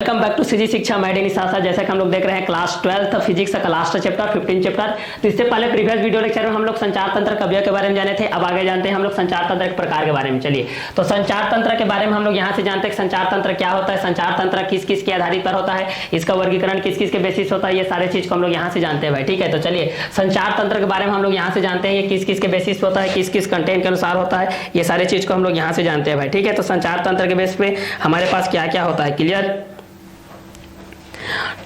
Welcome back to CG शिक्षा मैडेनी साथ जैसा कि हम लोग देख रहे हैं क्लास 12 फिजिक्स का लास्ट चैप्टर 15 चैप्टर। तो इससे पहले प्रीवियस वीडियो लेक्चर में हम लोग संचार तंत्र कव्य के बारे में जाने थे। अब आगे जानते हैं हम लोग संचार तंत्र के प्रकार के बारे में। चलिए, तो संचार तंत्र के बारे में हम लोग यहाँ से जानते हैं संचार तंत्र क्या होता है, संचार तंत्र किस किस के आधारित पर होता है, इसका वर्गीकरण किस किस के बेसिस होता है, ये सारे चीज को हम लोग यहाँ से जानते हैं भाई। ठीक है, तो चलिए संचार तंत्र के बारे में हम लोग यहाँ से जानते हैं ये किस किस के बेसिस होता है, किस किस कंटेंट के अनुसार होता है, ये सारे चीज को हम लोग यहाँ से जानते हैं भाई। ठीक है, तो संचार तंत्र के बेस पे हमारे पास क्या क्या होता है, क्लियर।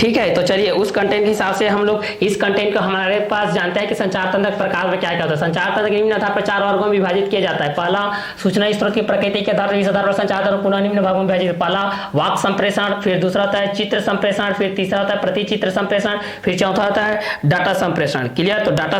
ठीक है, तो चलिए उस कंटेंट के हिसाब से हम लोग इस कंटेंट को हमारे पास जानते हैं कि संचार तंत्र प्रकार में क्या क्या होता है। संचार तंत्र निम्न आधार पर 4 वर्गों में विभाजित किया जाता है। पहला सूचना स्रोत की प्रकृति के आधार पर, इस आधार पर संचार तंत्र पुनः निम्न भागों में विभाजित। पहला वाक संप्रेषण, फिर दूसरा होता है चित्र संप्रेषण, फिर तीसरा होता है प्रति चित्र संप्रेषण, फिर चौथा होता है डाटा संप्रेषण। क्लियर, तो डाटा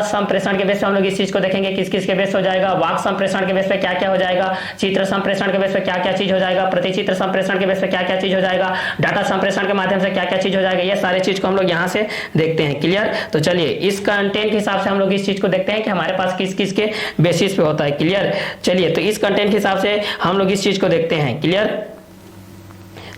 संप्रेषण के बेस पे हम लोग इस चीज को देखेंगे किस किस के बेस हो जाएगा। वाक संप्रेषण के बेस पे क्या क्या हो जाएगा, चित्र संप्रेषण के बेस पे क्या क्या चीज हो जाएगा, प्रति चित्र संप्रेषण के बेस पे क्या क्या चीज हो जाएगा, डाटा संप्रेषण के माध्यम से क्या क्या चीज हो जाएगा, ये सारे चीज को हम लोग यहाँ से देखते हैं। क्लियर, तो चलिए इस कंटेंट के हिसाब से हम लोग इस चीज को देखते हैं कि हमारे पास किस किस के बेसिस पे होता है। क्लियर, चलिए तो इस कंटेंट के हिसाब से हम लोग इस चीज को देखते हैं। क्लियर,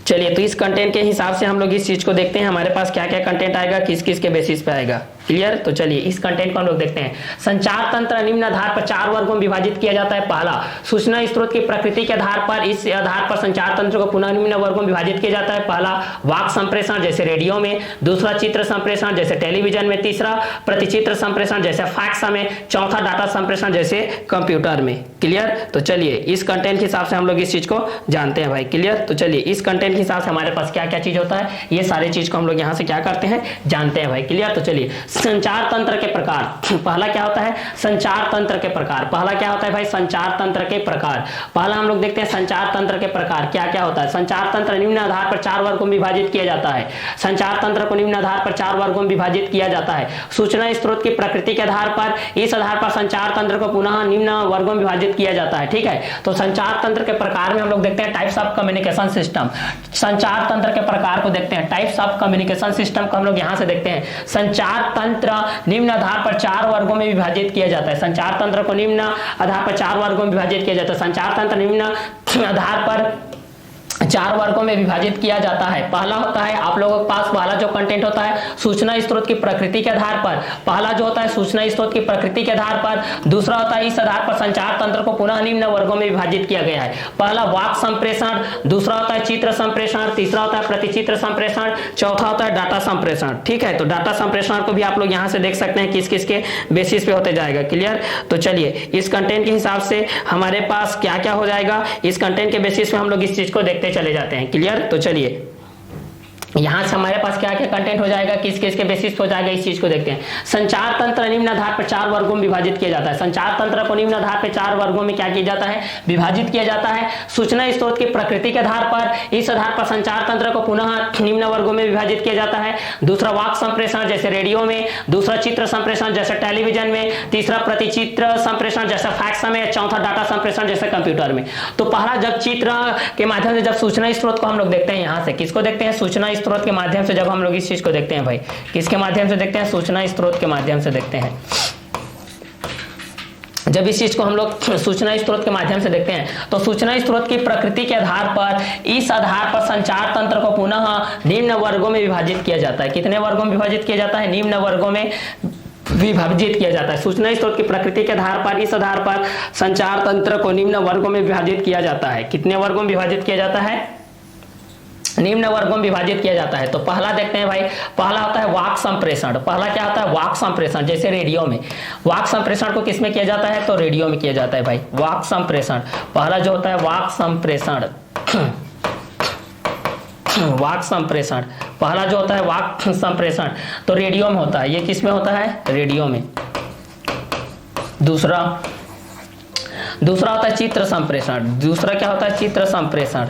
चलिए तो इस कंटेंट के हिसाब से हम लोग इस चीज को देखते हैं हमारे पास क्या क्या कंटेंट आएगा, किस किस के बेसिस पे आएगा। क्लियर, तो चलिए इस कंटेंट को हम लोग देखते हैं। संचार तंत्र निम्न आधार पर 4 वर्गों में विभाजित किया जाता है। पहला सूचना स्रोत की प्रकृति के आधार पर, इस आधार पर संचार तंत्र को पुनः निम्न वर्गों में विभाजित किया जाता है। पहला वाक संप्रेषण जैसे रेडियो में, दूसरा चित्र संप्रेषण जैसे टेलीविजन में, तीसरा प्रतिचित्र संप्रेषण जैसे फैक्स में, चौथा डाटा संप्रेषण जैसे कंप्यूटर में। क्लियर, तो चलिए इस कंटेंट के हिसाब से हम लोग इस चीज को जानते हैं भाई। क्लियर, तो चलिए इस कंटेंट के हिसाब से हमारे पास क्या क्या चीज होता है, ये सारी चीज को हम लोग यहाँ से क्या करते हैं, जानते हैं भाई। क्लियर, तो चलिए संचार तंत्र के प्रकार, पहला क्या होता है संचार तंत्र के प्रकार। पहला क्या होता है भाई संचार तंत्र के प्रकार। पहला हम लोग देखते हैं संचार तंत्र के प्रकार क्या क्या होता है। संचार तंत्र निम्न आधार पर 4 वर्गों में विभाजित किया जाता है। संचार तंत्र को निम्न आधार पर 4 वर्गों में विभाजित किया जाता है। सूचना स्रोत की प्रकृति के आधार पर, इस आधार पर संचार तंत्र को पुनः निम्न वर्गों में विभाजित किया जाता है। ठीक है, तो संचार तंत्र के प्रकार में हम लोग देखते हैं टाइप्स ऑफ कम्युनिकेशन सिस्टम। संचार तंत्र के प्रकार को देखते हैं, टाइप्स ऑफ कम्युनिकेशन सिस्टम को हम लोग यहां से देखते हैं। संचार तंत्र निम्न आधार पर 4 वर्गों में विभाजित किया जाता है। संचार तंत्र को निम्न आधार पर 4 वर्गों में विभाजित किया जाता है। संचार तंत्र निम्न आधार पर 4 वर्गों में विभाजित किया जाता है। पहला होता है आप लोगों के पास, पहला जो कंटेंट होता है सूचना स्रोत की प्रकृति के आधार पर, पहला जो होता है सूचना स्रोत की प्रकृति के आधार पर। दूसरा होता है इस आधार पर संचार तंत्र को पुनः निम्न वर्गों में विभाजित किया गया है। पहला वाक संप्रेषण, दूसरा होता है चित्र संप्रेषण, तीसरा होता है प्रतिचित्र संप्रेषण, चौथा होता है डाटा संप्रेषण। ठीक है, तो डाटा संप्रेषण को भी आप लोग यहाँ से देख सकते हैं किस किस के बेसिस पे होते जाएगा। क्लियर, तो चलिए इस कंटेंट के हिसाब से हमारे पास क्या क्या हो जाएगा, इस कंटेंट के बेसिस पे हम लोग इस चीज को देखते चले जाते हैं। क्लियर, तो चलिए यहां से हमारे पास क्या क्या कंटेंट हो जाएगा, किस किस के बेसिस हो जाएगा, इस चीज को देखते हैं। संचार तंत्र निम्न आधार पर 4 वर्गों में विभाजित किया जाता है। संचार तंत्र को निम्न आधार पर 4 वर्गों में क्या किया जाता है, विभाजित किया जाता है। सूचना स्रोत की प्रकृति के आधार पर, इस आधार पर संचार तंत्र को पुनः निम्न वर्गों में विभाजित किया जाता है। दूसरा वाक संप्रेषण जैसे रेडियो में, दूसरा चित्र संप्रेषण जैसे टेलीविजन में, तीसरा प्रतिचित्र संप्रेषण जैसे फैक्स में, चौथा डाटा संप्रेषण जैसे कंप्यूटर में। तो पहला जब चित्र के माध्यम से जब सूचना स्रोत को हम लोग देखते हैं, यहां से किसको देखते हैं, सूचना स्रोत के माध्यम से जब हम लोग इस चीज को देखते हैं भाई, किसके माध्यम से देखते हैं, सूचना स्रोत के माध्यम से देखते हैं। जब इस चीज को हम लोग सूचना स्रोत के माध्यम से देखते हैं तो सूचना स्रोत की प्रकृति के आधार पर, इस आधार पर संचार तंत्र को पुनः निम्न वर्गों में विभाजित किया जाता है। कितने वर्गों में विभाजित किया जाता है, निम्न वर्गों में विभाजित किया जाता है। सूचना स्रोत की प्रकृति के आधार पर, इस आधार पर संचार तंत्र को निम्न वर्गों में विभाजित किया जाता है। कितने वर्गों में विभाजित किया जाता है, निम्न वर्गों में विभाजित किया जाता है। तो पहला देखते हैं भाई, पहला होता है वाक संप्रेषण। पहला क्या होता है वाक संप्रेषण, जैसे रेडियो में। वाक संप्रेषण को किसमें किया जाता है, तो रेडियो में किया जाता है भाई, वाक संप्रेषण। पहला जो होता है वाक संप्रेषण, वाक संप्रेषण, पहला जो होता है वाक संप्रेषण तो रेडियो में होता है। ये किस में होता है, रेडियो में। दूसरा होता है चित्र संप्रेषण। दूसरा क्या होता है, चित्र संप्रेषण।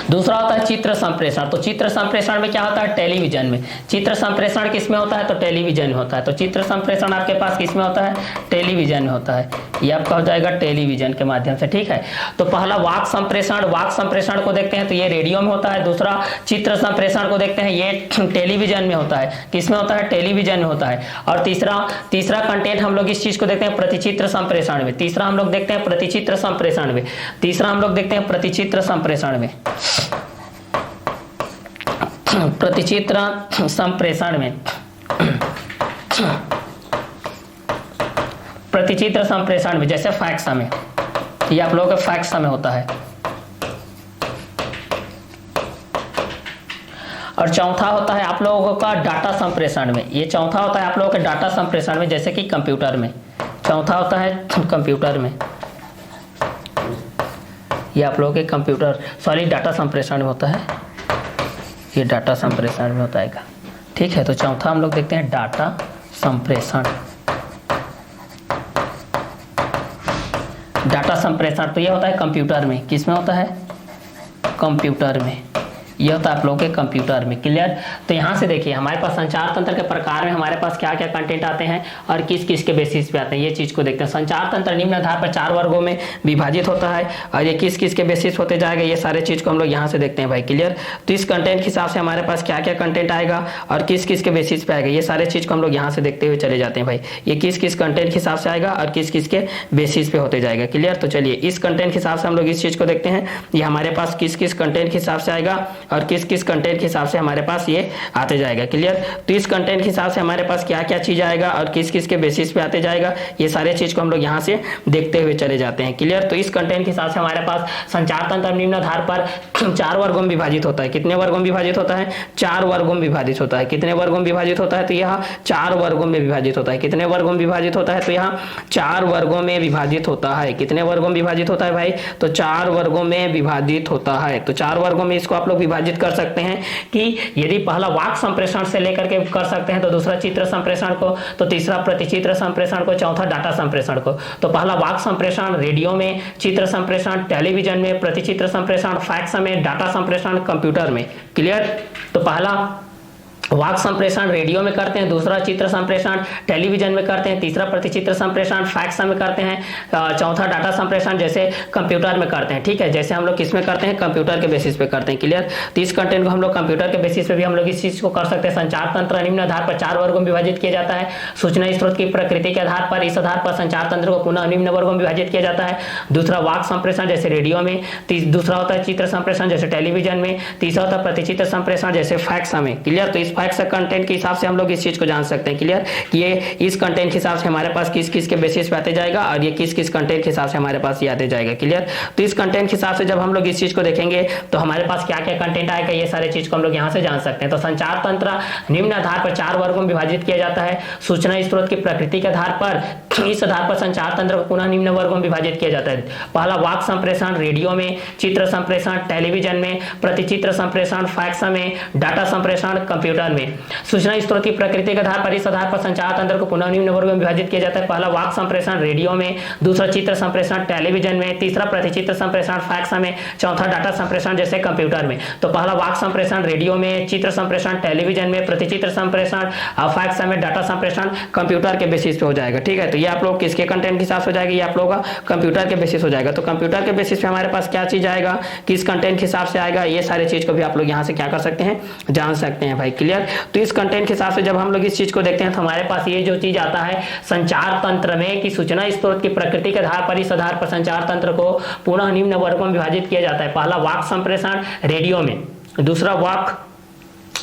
दूसरा होता है चित्र संप्रेषण। तो चित्र संप्रेषण में क्या होता है, टेलीविजन में। चित्र संप्रेषण किस में होता है, तो टेलीविजन में होता है। तो चित्र संप्रेषण आपके पास किस में होता है, टेलीविजन में होता है। ये आपका हो जाएगा टेलीविजन के माध्यम से, ठीक है। तो पहला वाक संप्रेषण को देखते हैं तो ये रेडियो में होता है। दूसरा चित्र संप्रेषण को देखते हैं, ये टेलीविजन में होता है। किसमें होता है? टेलीविजन में होता है। और तीसरा कंटेंट हम लोग इस चीज को देखते हैं प्रतिचित्र संप्रेषण में। तीसरा हम लोग देखते हैं प्रतिचित्र संप्रेषण में। प्रतिचित्र संप्रेषण में प्रतिचित्र संप्रेषण में जैसे फैक्स में, ये आप लोगों का फैक्स में होता है। और चौथा होता है आप लोगों का डाटा संप्रेषण में। ये चौथा होता है आप लोगों के डाटा संप्रेषण में, जैसे कि कंप्यूटर में। चौथा होता है कंप्यूटर में, ये आप लोगों के डाटा संप्रेषण में होता है। ये डाटा संप्रेषण में होता है, ठीक है। तो चौथा हम लोग देखते हैं डाटा संप्रेषण। डाटा संप्रेषण तो ये होता है कंप्यूटर में। किस में होता है? कंप्यूटर में। ये होता है आप लोगों के कंप्यूटर में। क्लियर? तो यहाँ से देखिए हमारे पास संचार तंत्र के प्रकार में हमारे पास क्या क्या कंटेंट आते हैं और किस किस के बेसिस पे आते हैं, ये चीज को देखते हैं। संचार तंत्र निम्न आधार पर 4 वर्गों में विभाजित होता है और ये किस किस के बेसिस होते जाएगा, ये सारे चीज को हम लोग यहाँ से देखते हैं भाई। क्लियर? तो इस कंटेंट के हिसाब से हमारे पास क्या क्या कंटेंट आएगा और किस किस के बेसिस पे आएगा, ये सारे चीज को हम लोग यहाँ से देखते हुए चले जाते हैं भाई। ये किस किस कंटेंट के हिसाब से आएगा और किस किस के बेसिस पे होते जाएगा। क्लियर? तो चलिए इस कंटेंट के हिसाब से हम लोग इस चीज को देखते हैं, ये हमारे पास किस किस कंटेंट के हिसाब से आएगा और किस किस कंटेंट के हिसाब से हमारे पास ये आते जाएगा। क्लियर? तो इस कंटेंट के हिसाब से हमारे पास क्या क्या चीज आएगा और किस किस के बेसिस पे आते जाएगा, ये सारे चीज को हम लोग यहाँ से देखते हुए चले जाते हैं। क्लियर? तो इस कंटेंट के हिसाब से हमारे पास संचार तंत्र निम्न आधार पर 4 वर्गों में विभाजित होता है। कितने वर्गों में विभाजित होता है? 4 वर्गों में विभाजित होता है। कितने वर्गों में विभाजित होता है? तो यह 4 वर्गों में विभाजित होता है। कितने वर्गों में विभाजित होता है? तो यह 4 वर्गों में विभाजित होता है। कितने वर्गों में विभाजित होता है भाई? तो 4 वर्गों में विभाजित होता है। तो 4 वर्गों में इसको आप लोग विभाजित कर सकते हैं कि यदि पहला वाक संप्रेषण से लेकर के कर सकते हैं तो दूसरा चित्र संप्रेषण को, तो तीसरा प्रतिचित्र संप्रेषण को, चौथा डाटा संप्रेषण को। तो पहला वाक संप्रेषण रेडियो में, चित्र संप्रेषण टेलीविजन में, प्रतिचित्र संप्रेषण फैक्स में, डाटा संप्रेषण कंप्यूटर में। क्लियर? तो पहला वाक संप्रेषण रेडियो में करते हैं, दूसरा चित्र संप्रेषण टेलीविजन में करते हैं, तीसरा प्रतिचित्र संप्रेषण फैक्स में करते हैं, चौथा डाटा संप्रेषण जैसे कंप्यूटर में करते हैं। ठीक है, जैसे हम लोग किसमें करते हैं? कंप्यूटर के बेसिस पे करते हैं। क्लियर? तो इस कंटेंट को हम लोग कंप्यूटर के बेसिस पे भी हम लोग इस चीज को कर सकते हैं। संचार तंत्र निम्न आधार पर 4 वर्गों में विभाजित किया जाता है। सूचना स्रोत की प्रकृति के आधार पर इस आधार पर संचार तंत्र को पुनः निम्न वर्गों में विभाजित किया जाता है। दूसरा वाक संप्रेषण जैसे रेडियो में, दूसरा होता है चित्र संप्रेषण जैसे टेलीविजन में, तीसरा होता है प्रतिचित्र संप्रेषण जैसे फैक्स में। क्लियर? तो इस फैक्स कंटेंट के हिसाब से हम लोग इस चीज को जान सकते हैं। क्लियर? कि ये इस कंटेंट के हिसाब से हमारे पास किस किस के बेसिस पे आते जाएगा और ये किस किस कंटेंट के हिसाब से हमारे पास ये आते जाएगा। क्लियर? तो इस कंटेंट के हिसाब से जब हम लोग इस चीज को देखेंगे तो हमारे पास क्या क्या कंटेंट आएगा, ये सारे चीज को हम लोग यहाँ से जान सकते हैं। तो संचार तंत्र निम्न आधार पर 4 वर्गों में विभाजित किया जाता है। सूचना स्रोत की प्रकृति के आधार पर इस आधार पर संचार तंत्र को पुनः निम्न वर्गों में विभाजित किया जाता है। पहला वाक संप्रेषण रेडियो में, चित्र संप्रेषण टेलीविजन में, प्रतिचित्र संप्रेषण फैक्स में, डाटा संप्रेषण कंप्यूटर में। सूचना स्रोत की प्रकृति के आधार पर इस आधार पर संचार तंत्र को पुनः निम्न वर्गों में विभाजित किया जाता है। पहला वाक संप्रेषण रेडियो में, दूसरा चित्र संप्रेषण टेलीविजन में, तीसरा प्रतिचित्र संप्रेषण फैक्स में, चौथा डाटा संप्रेषण जैसे कंप्यूटर में। तो पहला वाक संप्रेषण रेडियो में, चित्र संप्रेषण टेलीविजन में, प्रतिचित्र संप्रेषण फैक्स में, डाटा संप्रेषण कंप्यूटर के बेसिस पे हो जाएगा। ठीक है, तो ये आप लोग किसके कंटेंट के हिसाब से हो जाएगा? ये आप लोगों का कंप्यूटर के बेसिस हो जाएगा। तो कंप्यूटर के बेसिस पे हमारे पास क्या चीज आएगा, किस कंटेंट के हिसाब से आएगा, ये सारे चीज को भी आप लोग यहाँ से क्या कर सकते हैं, जान सकते हैं भाई। क्लियर? तो इस कंटेंट के हिसाब से जब हम लोग इस चीज को देखते हैं तो हमारे पास ये जो चीज आता है संचार तंत्र में कि सूचना स्रोत की प्रकृति के आधार पर इस आधार पर संचार तंत्र को पुनः निम्न वर्गों में विभाजित किया जाता है। पहला वाक संप्रेषण रेडियो में,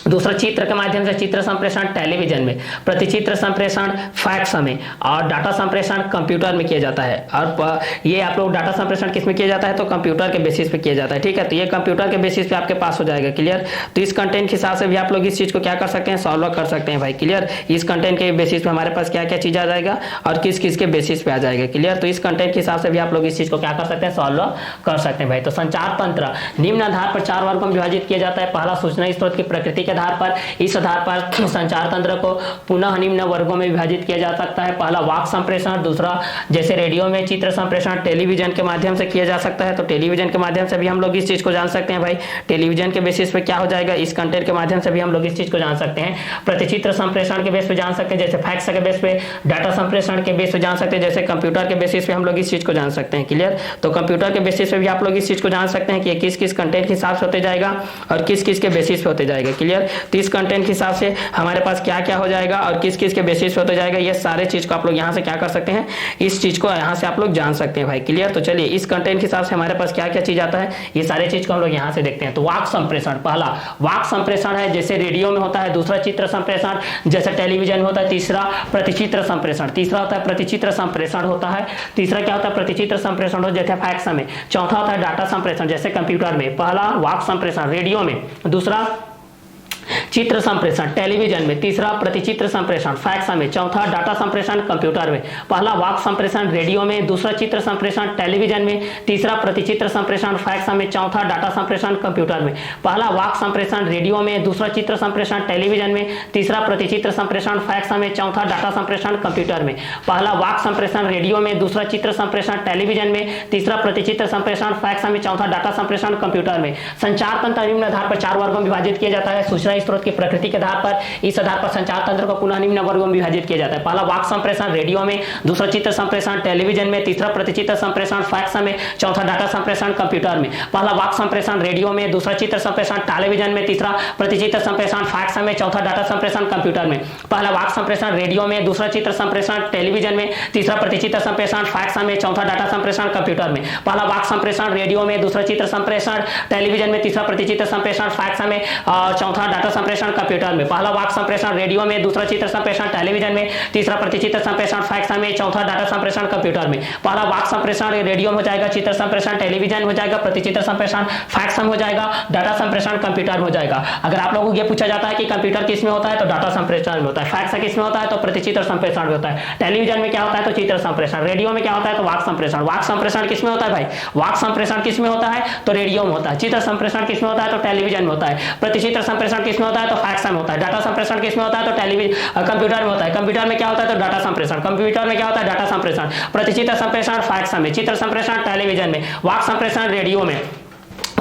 दूसरा चित्र के माध्यम से चित्र संप्रेषण टेलीविजन में, प्रतिचित्र संप्रेषण फैक्स में और डाटा संप्रेषण कंप्यूटर में किया जाता है। और ये आप लोग डाटा संप्रेषण किस में किया जाता है? तो कंप्यूटर के बेसिस पे किया जाता है। ठीक है, तो ये कंप्यूटर के बेसिस पे आपके पास हो जाएगा। क्लियर? तो इस कंटेंट के हिसाब से भी आप लोग इस चीज को क्या कर सकते हैं, सॉल्व कर सकते हैं भाई। क्लियर? इस कंटेंट के बेसिस पे हमारे पास क्या क्या चीज आ जाएगा और किस किस के बेसिस पे आ जाएगा। क्लियर? तो इस कंटेंट के हिसाब से भी आप लोग इस चीज को क्या कर सकते हैं, सॉल्व कर सकते हैं भाई। तो संचार तंत्र निम्न आधार पर 4 वर्गों में विभाजित किया जाता है। पहला सूचना स्रोत की प्रकृति के आधार पर, इस आधार पर संचार तंत्र को पुनः निम्न वर्गों में विभाजित किया जा सकता है। पहला वाक संप्रेषण, दूसरा जैसे रेडियो में चित्र संप्रेषण टेलीविजन के माध्यम से किया जा सकता है, तो टेलीविजन के माध्यम से भी हम लोग इस चीज को जान सकते हैं भाई। टेलीविजन के बेसिस पे क्या हो जाएगा, इस कंटेंट के माध्यम से भी हम लोग इस चीज को जान सकते हैं। प्रतिचित्र संप्रेषण के बेस पे जान सकते हैं, जैसे फैक्स के बेस पे, डाटा संप्रेषण के बेस पे जान सकते हैं, जैसे कंप्यूटर के बेसिस पे हम लोग इस चीज को जान सकते हैं। क्लियर? तो कंप्यूटर के बेसिस पे भी आप लोग इस चीज को जान सकते हैं कि किस किस कंटेंट के हिसाब से होते जाएगा और किस किस के बेसिस पे होते जाएगा। क्लियर? तो इस कंटेंट के हिसाब से हमारे पास क्या क्या हो जाएगा और किस किस के बेसिस पे होते जाएगा, ये सारे चीज को आप लोग यहाँ से क्या कर सकते हैं, इस चीज को यहाँ से आप लोग जान सकते हैं भाई। क्लियर? तो चलिए इस कंटेंट के हिसाब से हमारे पास क्या क्या चीज आता है, ये सारे चीज को हम लोग यहाँ से देखते हैं। तो वाक संप्रेषण, पहला वाक संप्रेषण है जैसे रेडियो में होता है, दूसरा चित्र संप्रेषण जैसे टेलीविजन में होता है, तीसरा प्रतिचित्र संप्रेषण, तीसरा होता है प्रतिचित्र संप्रेषण होता है, तीसरा क्या होता है प्रतिचित्र संप्रेषण हो जैसे फैक्स में, चौथा होता है डाटा संप्रेषण जैसे कंप्यूटर में। पहला वाक संप्रेषण रेडियो में, दूसरा चित्र संप्रेषण टेलीविजन में, तीसरा प्रतिचित्र संप्रेषण फैक्स में, चौथा डाटा संप्रेषण कंप्यूटर में। पहला वाक संप्रेषण रेडियो में, दूसरा चित्र संप्रेषण टेलीविजन में, तीसरा प्रतिचित्र संप्रेषण फैक्स में, चौथा डाटा संप्रेषण कंप्यूटर में। पहला वाक संप्रेषण रेडियो में, दूसरा चित्र संप्रेषण टेलीविजन में, तीसरा प्रतिचित्र संप्रेषण फैक्स में, चौथा डाटा संप्रेषण कंप्यूटर में। पहला वाक संप्रेषण रेडियो में, दूसरा चित्र संप्रेषण टेलीविजन में, तीसरा प्रतिचित्र संप्रेषण फैक्स में, चौथा डाटा संप्रेषण कंप्यूटर में। संचार तंत्र निम्न आधार पर 4 वर्गों में विभाजित किया जाता है। सूचना स्रोत की प्रकृति के आधार पर, इस आधार पर संचार तंत्र को पुनः निम्न वर्गों में विभाजित किया जाता है। पहला वाक संप्रेषण रेडियो में, दूसरा चित्र संप्रेषण टेलीविजन में, तीसरा प्रतिचित्र संप्रेषण फैक्स में, चौथा डाटा संप्रेषण कंप्यूटर में। पहला वाक संप्रेषण रेडियो में, दूसरा चित्र संप्रेषण टेलीविजन में, तीसरा प्रतिचित्र संप्रेषण फैक्स में, चौथा डाटा संप्रेषण कंप्यूटर में। पहला वाक संप्रेषण रेडियो में, दूसरा चित्र संप्रेषण टेलीविजन में, तीसरा प्रतिचित्र संप्रेषण फैक्स में, चौथा डाटा संप्रेषण कंप्यूटर में। पहला वाक संप्रेषण रेडियो में, दूसरा चित्र संप्रेषण टेलीविजन में, तीसरा प्रतिचित्र संप्रेषण फैक्स में और चौथा डाटा संप्रेषण कंप्यूटर में। पहला वाक संप्रेषण रेडियो में, दूसरा चित्र संप्रेषण टेलीविजन में, तीसरा प्रतिचित्र संप्रेषण फैक्स में, चौथा डाटा संप्रेषण कंप्यूटर में। पहला वाक संप्रेषण रेडियो में हो जाएगा, चित्र संप्रेषण टेलीविजन हो जाएगा, प्रतिचित्र संप्रेषण फैक्स में हो जाएगा, डाटा संप्रेषण कंप्यूटर में हो जाएगा। अगर आप लोगों को यह पूछा जाता है कि कंप्यूटर किस में होता है, तो डाटा संप्रेषण में होता है। फैक्स किस में होता है, तो प्रतिचित्र संप्रेषण में होता है। टेलीविजन में क्या होता है, तो चित्र संप्रेषण। रेडियो में क्या होता है, तो वाक संप्रेषण। वाक संप्रेषण किस में होता है भाई, वाक संप्रेषण किस में होता है, तो रेडियो में होता है। चित्र संप्रेषण किस में होता है, तो टेलीविजन में होता है। प्रतिचित्र संप्रेषण किस में होता है, तो फैक्स में होता है। डाटा संप्रेषण किस में होता है, तो टेलीविजन कंप्यूटर में होता है। कंप्यूटर में क्या होता है, तो डाटा संप्रेषण। कंप्यूटर में क्या होता है, डाटा संप्रेषण। प्रतिचित्र संप्रेषण फैक्स में, चित्र संप्रेषण टेलीविजन में, वाक संप्रेषण रेडियो में,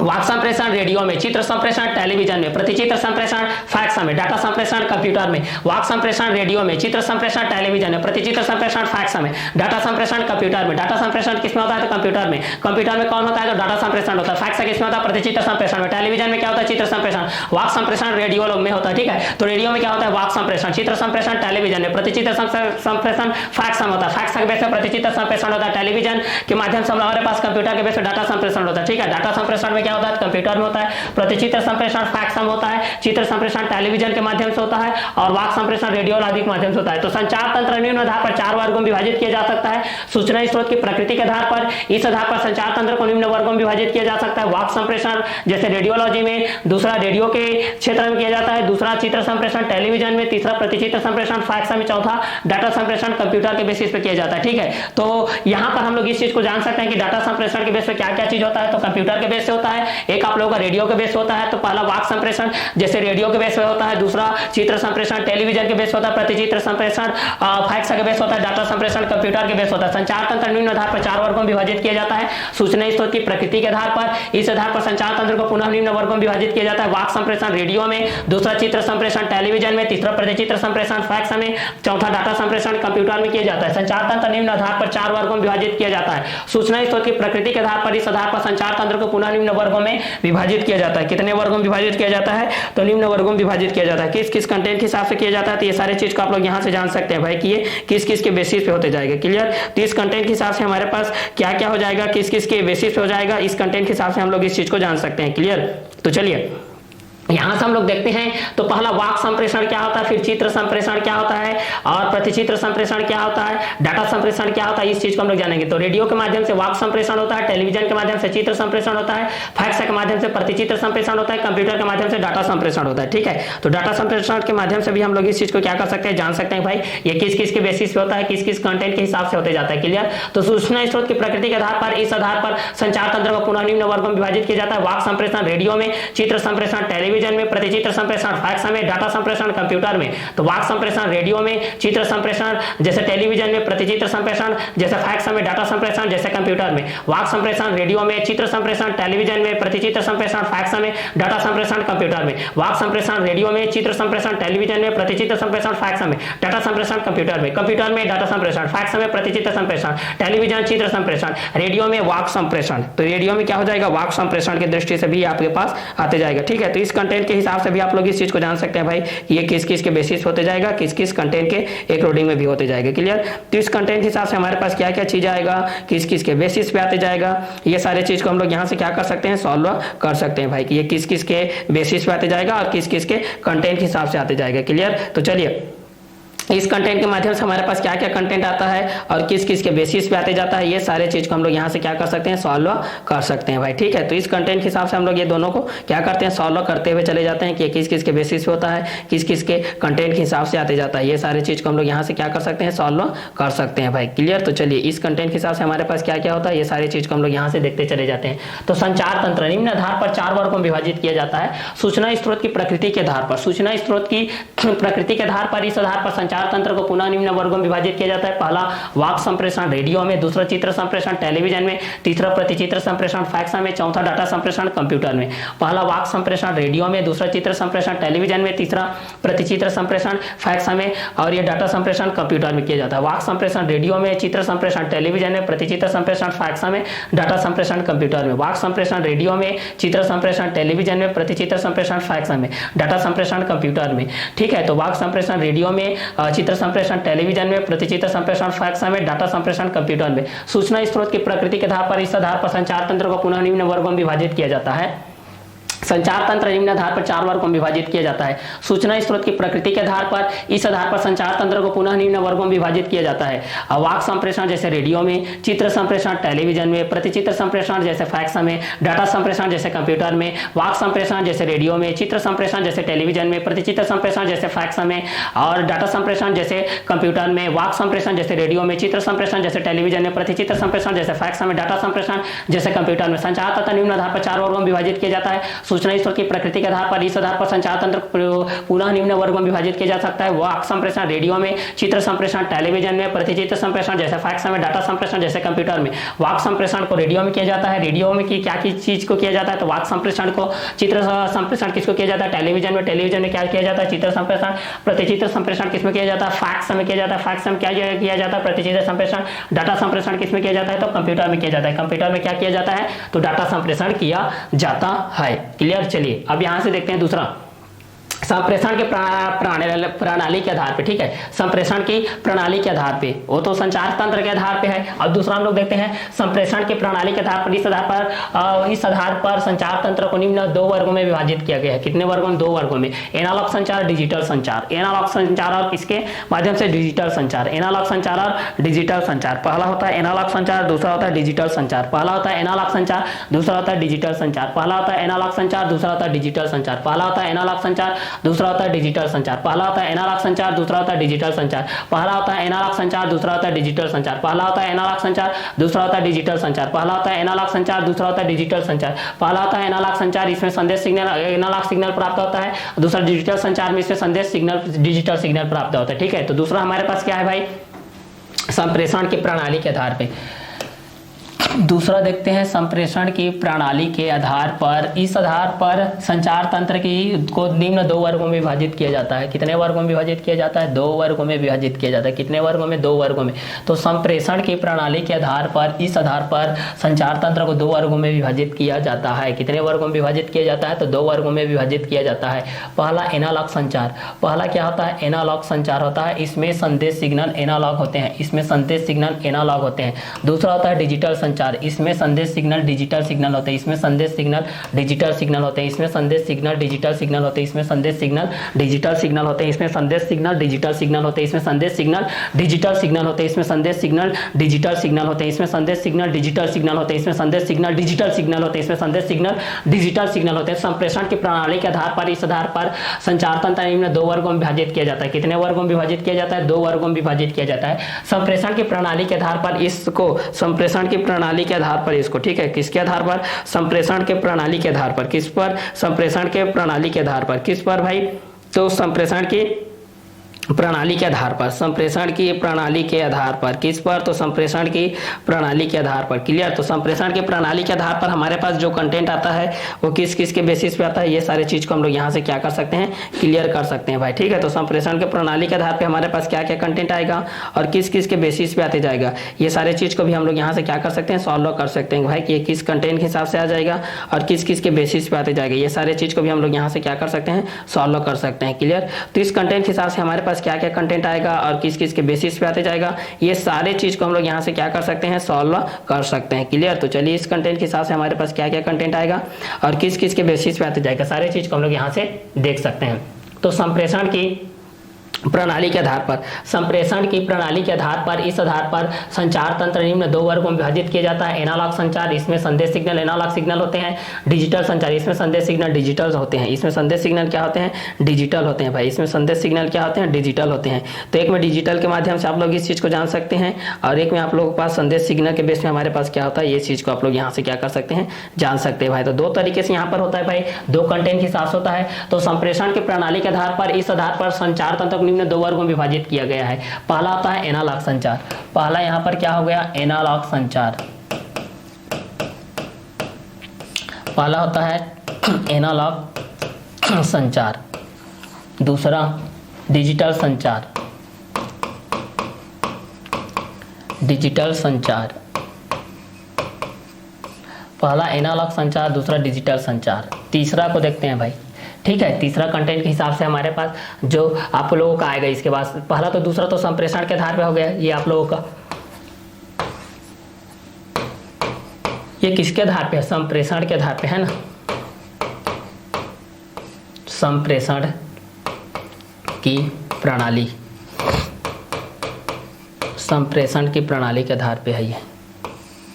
वाक संप्रेषण रेडियो में, चित्र संप्रेषण टेलीविजन में, प्रतिचित्र संप्रेषण फैक्स में, डाटा संप्रेषण कंप्यूटर में। वाक संप्रेषण रेडियो में, चित्र संप्रेषण टेलीविजन में, प्रतिचित्र संप्रेषण फैक्स में, डाटा संप्रेषण कंप्यूटर में। डाटा संप्रेषण किसमें होता है, तो कंप्यूटर में। कंप्यूटर में कौन होता है, तो डाटा संप्रेषण होता है। फैक्स किसमें होता है, प्रतिचित्र संप्रेषण में। टेलीविजन में क्या होता है, चित्र संप्रेषण। वाक संप्रेषण रेडियो लोग में होता है, ठीक है। तो रेडियो में क्या होता है, वाक संप्रेषण, चित्र संप्रेषण टेलीविजन में, प्रतिचित्र संप्रेषण फैक्स में होता है। फैक्स के बेस पर प्रतिचित्र संप्रेषण होता है। टेलीविजन के माध्यम से हमारे पास कंप्यूटर के बेस पर डाटा संप्रेषण होता है, ठीक है। डाटा संप्रेषण में क्या होता है, कंप्यूटर में होता है। प्रतिचित्र संप्रेषण फैक्स में होता है। चित्र संप्रेषण टेलीविजन के माध्यम से होता है और वाक संप्रेषण रेडियो आदि के माध्यम से होता है। तो संचार तंत्र निम्न आधार पर 4 वर्गों में विभाजित किया जा सकता है। सूचना स्रोत की प्रकृति के आधार पर, इस आधार पर संचार तंत्र को निम्न वर्गों में विभाजित किया जा सकता है। वाक संप्रेषण जैसे रेडियोलॉजी में, दूसरा रेडियो के क्षेत्र में किया जाता है, दूसरा चित्र संप्रेषण टेलीविजन में, तीसरा प्रतिचित्र संप्रेषण फैक्स में, चौथा डाटा संप्रेषण कंप्यूटर के बेसिस पे किया जाता है, ठीक है। तो यहाँ पर हम लोग इस चीज को जान सकते हैं कि डाटा संप्रेषण के बेस पे क्या क्या चीज होता है, तो कंप्यूटर के बेस से होता है, एक आप लोगों का रेडियो के बेस होता है। तो पहला वाक संप्रेषण जैसे रेडियो के बेस पे होता है, दूसरा चित्र संप्रेषण टेलीविजन के बेस होता है, प्रतिचित्र संप्रेषण फैक्स के बेस होता है, डाटा संप्रेषण कंप्यूटर के बेस होता है। संचार तंत्र निम्न आधार पर 4 वर्गों में विभाजित किया जाता है। सूचना स्रोत की प्रकृति के आधार पर, इस आधार पर संचार तंत्र को पुनः निम्न वर्गों में विभाजित किया जाता है। वाक संप्रेषण रेडियो में, दूसरा चित्र संप्रेषण टेलीविजन में, तीसरा प्रतिचित्र संप्रेषण फैक्स में, चौथा डाटा संप्रेषण कंप्यूटर में किया जाता है। संचार तंत्र निम्न आधार पर 4 वर्गों में विभाजित किया जाता है। सूचना स्रोत की प्रकृति के आधार पर, इस आधार पर संचार तंत्र को पुनः निम्न वर्गों में विभाजित किया जाता है। कितने वर्गों में विभाजित किया जाता है, तो निम्न वर्गों में विभाजित किया जाता है। किस किस कंटेंट के हिसाब से किया जाता है, तो ये सारे चीज को आप लोग यहाँ से जान सकते हैं भाई कि ये किस किस के बेसिस पे होते जाएगा। क्लियर। तो इस कंटेंट के हिसाब से हमारे पास क्या क्या हो जाएगा, किस किस के बेसिस पे हो जाएगा, इस कंटेंट के हिसाब से हम लोग इस चीज को जान सकते हैं। क्लियर। तो चलिए यहां से हम लोग देखते हैं, तो पहला वाक संप्रेषण क्या होता है, फिर चित्र संप्रेषण क्या होता है और प्रतिचित्र संप्रेषण क्या होता है, डाटा संप्रेषण क्या होता है, इस चीज को हम लोग जानेंगे। तो रेडियो के माध्यम से वाक संप्रेषण होता है, टेलीविजन के माध्यम से चित्र संप्रेषण होता है, फैक्स के माध्यम से प्रतिचित्र संप्रेषण होता है, कंप्यूटर के माध्यम से डाटा संप्रेषण होता है, ठीक है। तो डाटा संप्रेषण के माध्यम से भी हम लोग इस चीज को क्या कर सकते हैं, जान सकते हैं भाई ये किस किस के बेसिस पे होता है, किस किस कंटेंट के हिसाब से होते जाता है। क्लियर। तो सूचना स्रोत की प्रकृति के आधार पर, इस आधार पर संचार तंत्र को पुनः निम्न वर्गों में विभाजित किया जाता है। वाक संप्रेषण रेडियो में, चित्र संप्रेषण टेलीविजन टेलीविजन में प्रतिचित्र संप्रेषण, फैक्स में डाटा संप्रेषण, कंप्यूटर में तो वाक संप्रेषण, रेडियो में चित्र संप्रेषण जैसे टेलीविजन में प्रतिचित्र संप्रेषण, जैसे फैक्स में डाटा संप्रेषण, जैसे कंप्यूटर में वाक संप्रेषण, रेडियो में चित्र संप्रेषण, टेलीविजन में प्रतिचित्र संप्रेषण, फैक्स में डाटा संप्रेषण, कंप्यूटर में वाक संप्रेषण, रेडियो में चित्र संप्रेषण, टेलीविजन में प्रतिचित्र संप्रेषण, फैक्स में डाटा संप्रेषण, कंप्यूटर में डाटा संप्रेषण, फैक्स में प्रतिचित्र संप्रेषण, टेलीविजन चित्र संप्रेषण, रेडियो में वाक संप्रेषण। तो रेडियो में क्या हो जाएगा, वाक संप्रेषण की दृष्टि से भी आपके पास आते जाएगा। ठीक है, तो इस कंटेंट के हिसाब से भी आप लोग इस चीज को जान सकते हैं भाई, ये किस किस के बेसिस होते जाएगा, किस किस कंटेंट के अकॉर्डिंग में भी होते जाएगा। क्लियर। तो इस कंटेंट के हिसाब से हमारे पास क्या क्या चीज आएगा, किस किस के बेसिस पे आते जाएगा, ये सारे चीज को हम लोग यहाँ से क्या कर सकते हैं, सॉल्व कर सकते हैं भाई कि ये किस किस के बेसिस पे आते जाएगा और किस किस के कंटेंट के हिसाब से आते जाएगा। क्लियर। तो चलिए इस कंटेंट के माध्यम से हमारे पास क्या क्या कंटेंट आता है और किस किस के बेसिस पे आते जाता है, ये सारे चीज को हम लोग यहाँ से क्या कर सकते हैं, सॉल्व कर सकते हैं भाई। ठीक है, तो इस कंटेंट के हिसाब से हम लोग ये दोनों को क्या करते हैं, सॉल्व करते हुए चले जाते हैं कि किस किस के बेसिस पे होता है, किस किस के कंटेंट के हिसाब से आते जाता है, ये सारे चीज को हम लोग यहाँ से क्या कर सकते हैं, सॉल्व कर सकते हैं भाई। क्लियर। तो चलिए इस कंटेंट के हिसाब से हमारे पास क्या क्या होता है, ये सारी चीज को हम लोग यहाँ से देखते चले जाते हैं। तो संचार तंत्र निम्न आधार पर 4 वर्गों में विभाजित किया जाता है। सूचना स्रोत की प्रकृति के आधार पर, सूचना स्रोत की प्रकृति के आधार पर इस आधार पर संचार तंत्र को पुनः निम्न वर्गों में विभाजित किया जाता है। पहला वाक संप्रेषण रेडियो में, दूसरा चित्र संप्रेषण टेलीविजन में, तीसरा प्रतिचित्र संप्रेषण फैक्स में, चौथा डाटा संप्रेषण कंप्यूटर में। पहला वाक संप्रेषण रेडियो में, दूसरा चित्र संप्रेषण टेलीविजन में, तीसरा प्रतिचित्र संप्रेषण फैक्स में और ये डाटा संप्रेषण कंप्यूटर में किया जाता है। वाक संप्रेषण रेडियो में, चित्र संप्रेषण टेलीविजन में, प्रतिचित्र संप्रेषण फैक्स में, डाटा संप्रेषण कंप्यूटर में। वाक संप्रेषण रेडियो में, चित्र संप्रेषण टेलीविजन में, प्रतिचित्र संप्रेषण फैक्स में, डाटा संप्रेषण कंप्यूटर में। ठीक है, तो वाक संप्रेषण रेडियो में, चित्र संप्रेषण टेलीविजन में, प्रतिचित्र संप्रेषण फैक्स में, डाटा संप्रेषण कंप्यूटर में। सूचना स्रोत की प्रकृति के आधार पर इस आधार पर संचार तंत्र को पुनः निम्न वर्गों में विभाजित किया जाता है। संचार तंत्र निम्न आधार पर 4 वर्गों में विभाजित किया जाता है। सूचना स्रोत की प्रकृति के आधार पर इस आधार पर संचार तंत्र को पुनः निम्न वर्गों में विभाजित किया जाता है। वाक संप्रेषण जैसे रेडियो में, चित्र संप्रेषण टेलीविजन में, प्रतिचित्र संप्रेषण जैसे फैक्स में, डाटा संप्रेषण जैसे कंप्यूटर में। वाक संप्रेषण जैसे रेडियो में, चित्र संप्रेषण जैसे टेलीविजन में, प्रतिचित्र संप्रेषण जैसे फैक्स में और डाटा संप्रेषण जैसे कंप्यूटर में। वाक संप्रेषण जैसे रेडियो में, चित्र संप्रेषण जैसे टेलीविजन में, प्रतिचित्र संप्रेषण जैसे फैक्स में, डाटा संप्रेषण जैसे कंप्यूटर में। संचार तंत्र निम्न आधार पर 4 वर्गों में विभाजित किया जाता है। सूचना स्रोत की प्रकृति के आधार पर इस आधार पर संचार तंत्र पुनः निम्न वर्गों में विभाजित किया जा सकता है। वाक संप्रेषण रेडियो में, चित्र संप्रेषण टेलीविजन में, प्रतिचित्र संप्रेषण जैसे फैक्स में, डाटा संप्रेषण जैसे कंप्यूटर में। वाक संप्रेषण को रेडियो में किया जाता है। रेडियो में क्या चीज को किया जाता है, तो वाक संप्रेषण को। चित्र संप्रेषण किसको किया जाता है, टेलीविजन में। टेलीविजन में क्या किया जाता है, चित्र संप्रेषण। प्रतिचित्र संप्रेषण किसमें किया जाता है, फैक्स में किया जाता है। फैक्स में क्या किया जाता है, प्रतिचित्र संप्रेषण। डाटा संप्रेषण किसमें किया जाता है, तो कंप्यूटर में किया जाता है। कंप्यूटर में क्या किया जाता है, तो डाटा संप्रेषण किया जाता है। क्लियर। चलिए अब यहां से देखते हैं दूसरा, संप्रेषण के प्रणाली के आधार पे। ठीक है, संप्रेषण की प्रणाली के आधार पे, वो तो संचार तंत्र के आधार पे है। अब दूसरा हम लोग देखते हैं संप्रेषण की प्रणाली के आधार पर इस आधार पर संचार तंत्र को निम्न 2 वर्गों में विभाजित किया गया है। कितने वर्गों में, 2 वर्गों में। एनालॉग संचार, डिजिटल संचार। एनालॉग संचार और इसके माध्यम से डिजिटल संचार। एनालॉग संचार और डिजिटल संचार। पहला होता है एनालॉग संचार, दूसरा होता है डिजिटल संचार। पहला होता है एनालॉग संचार, दूसरा होता है डिजिटल संचार। पहला होता है एनालॉग संचार, दूसरा होता है डिजिटल संचार। पहला होता है एनालॉग संचार, दूसरा होता है डिजिटल संचार। पहला होता है एनालॉग संचार, दूसरा होता है डिजिटल संचार। पहला होता है एनालॉग संचार, दूसरा होता है डिजिटल संचार। पहला होता है एनालॉग संचार, दूसरा होता है डिजिटल संचार। पहला होता है एनालॉग संचार, दूसरा होता है डिजिटल संचार। पहला होता है एनालॉग संचार, इसमें संदेश सिग्नल, एनालॉग सिग्नल प्राप्त होता है। दूसरा डिजिटल संचार में इसमें संदेश सिग्नल, डिजिटल सिग्नल प्राप्त होता है। ठीक है, तो दूसरा हमारे पास क्या है भाई, संप्रेषण की प्रणाली के आधार पे। दूसरा देखते हैं संप्रेषण की प्रणाली के आधार पर, इस आधार पर संचार तंत्र को निम्न 2 वर्गों में विभाजित किया जाता है। कितने वर्गों में विभाजित किया जाता है, 2 वर्गों में विभाजित किया जाता है। कितने वर्गों में, 2 वर्गों में। तो संप्रेषण की प्रणाली के आधार पर, इस आधार पर संचार तंत्र को 2 वर्गों में विभाजित किया जाता है। कितने वर्गों में विभाजित किया जाता है, तो 2 वर्गों में विभाजित किया जाता है। पहला एनालॉग संचार। पहला क्या होता है, एनालॉग संचार होता है। इसमें संदेश सिग्नल एनालॉग होते हैं, इसमें संदेश सिग्नल एनालॉग होते हैं। दूसरा होता है डिजिटल संचार। इसमें संदेश सिग्नल डिजिटल सिग्नल होते हैं, इसमें संदेश सिग्नल डिजिटल सिग्नल होते हैं। इसमें संदेश सिग्नल डिजिटल सिग्नल होते हैं, इसमें संदेश सिग्नल डिजिटल सिग्नल होते हैं। इसमें संदेश सिग्नल डिजिटल सिग्नल होते हैं, इसमें संदेश सिग्नल डिजिटल सिग्नल होते हैं। इसमें संदेश सिग्नल डिजिटल सिग्नल होते हैं, इसमें संदेश सिग्नल डिजिटल सिग्नल होते हैं। इसमें संदेश सिग्नल डिजिटल सिग्नल होते हैं, इसमें संदेश सिग्नल डिजिटल सिग्नल होते हैं। संप्रेषण की प्रणाली के आधार पर, इस आधार पर संचार तंत्र निम्न 2 वर्गों में विभाजित किया जाता है। कितने वर्गों में विभाजित किया जाता है, 2 वर्गों में विभाजित किया जाता है। संप्रेषण की प्रणाली के आधार पर इसको, संप्रेषण की प्रणाली प्रणाली के आधार पर इसको, ठीक है, किसके आधार पर, संप्रेषण के प्रणाली के आधार पर, किस पर, संप्रेषण के प्रणाली के आधार पर, किस पर भाई, तो संप्रेषण की प्रणाली के आधार पर, संप्रेषण की प्रणाली के आधार पर, किस पर, तो संप्रेषण की प्रणाली के आधार पर। क्लियर, तो संप्रेषण की प्रणाली के आधार पर हमारे पास जो कंटेंट आता है वो किस किस के बेसिस पे आता है, ये सारे चीज को हम लोग यहाँ से क्या कर सकते हैं, क्लियर कर सकते हैं भाई, ठीक है। तो संप्रेषण के प्रणाली के आधार पर हमारे पास क्या क्या कंटेंट आएगा और किस किस के बेसिस पे आते जाएगा, ये सारे चीज को भी हम लोग यहाँ से क्या कर सकते हैं, सॉल्व कर सकते हैं भाई, कि ये किस कंटेंट के हिसाब से आ जाएगा और किस किस के बेसिस पे आते जाएगा, ये सारे चीज को भी हम लोग यहाँ से क्या कर सकते हैं, सॉल्व कर सकते हैं। क्लियर, तो इस कंटेंट के हिसाब से हमारे पास क्या क्या कंटेंट आएगा और किस किस के बेसिस पे आते जाएगा, ये सारे चीज को हम लोग यहाँ से क्या कर सकते हैं, सॉल्व कर सकते हैं। क्लियर, तो चलिए इस कंटेंट के हिसाब से हमारे पास क्या क्या कंटेंट आएगा और किस किस के बेसिस पे आते जाएगा, सारे चीज को हम लोग यहाँ से देख सकते हैं। तो संप्रेषण की प्रणाली के आधार पर, संप्रेषण की प्रणाली के आधार पर, इस आधार पर संचार तंत्र निम्न दो वर्गों में विभाजित किया जाता है। एनालॉग संचार, इसमें संदेश सिग्नल एनालॉग सिग्नल होते हैं। डिजिटल संचार, इसमें संदेश सिग्नल डिजिटल होते हैं। इसमें संदेश सिग्नल क्या होते हैं, डिजिटल होते हैं भाई, इसमें संदेश सिग्नल क्या होते हैं, डिजिटल होते हैं। तो एक में डिजिटल के माध्यम से आप लोग इस चीज को जान सकते हैं और एक में आप लोगों के पास संदेश सिग्नल के बेस में हमारे पास क्या होता है, ये चीज को आप लोग यहाँ से क्या कर सकते हैं, जान सकते हैं भाई। तो दो तरीके से यहाँ पर होता है भाई, दो कंटेंट के हिसाब से होता है। तो संप्रेषण की प्रणाली के आधार पर, इस आधार पर संचार तंत्र को निम्न दो वर्गों में विभाजित किया गया है। पहला होता है एनालॉग संचार, पहला यहां पर क्या हो गया, एनालॉग संचार, पहला होता है एनालॉग संचार, दूसरा डिजिटल संचार, डिजिटल संचार, पहला एनालॉग संचार, दूसरा डिजिटल संचार। तीसरा को देखते हैं भाई, ठीक है। तीसरा कंटेंट के हिसाब से हमारे पास जो आप लोगों का आएगा इसके बाद, पहला तो दूसरा तो संप्रेषण के आधार पे हो गया, ये आप लोगों का, ये किसके आधार पे है, संप्रेषण के आधार पे है ना, संप्रेषण की प्रणाली, संप्रेषण की प्रणाली के आधार पे है ये,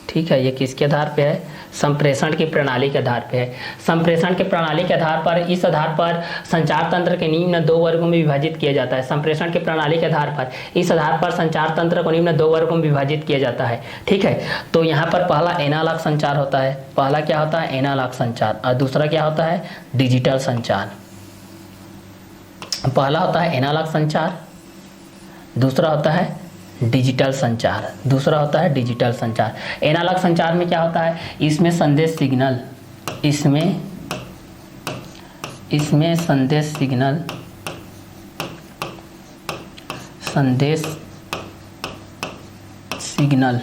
ठीक है। ये किसके आधार पे है, संप्रेषण की प्रणाली के आधार पे है। संप्रेषण की प्रणाली के आधार पर, इस आधार पर संचार तंत्र के निम्न दो वर्गों में विभाजित किया जाता है। संप्रेषण की प्रणाली के आधार पर, इस आधार पर संचार तंत्र को निम्न दो वर्गों में विभाजित किया जाता है, ठीक है। तो यहाँ पर पहला एनालॉग संचार होता है, पहला क्या होता है, एनालॉग संचार, और दूसरा क्या होता है, डिजिटल संचार। पहला होता है एनालॉग संचार, दूसरा होता है डिजिटल संचार, दूसरा होता है डिजिटल संचार। एनालॉग संचार में क्या होता है, इसमें संदेश सिग्नल, इसमें संदेश सिग्नल, संदेश सिग्नल,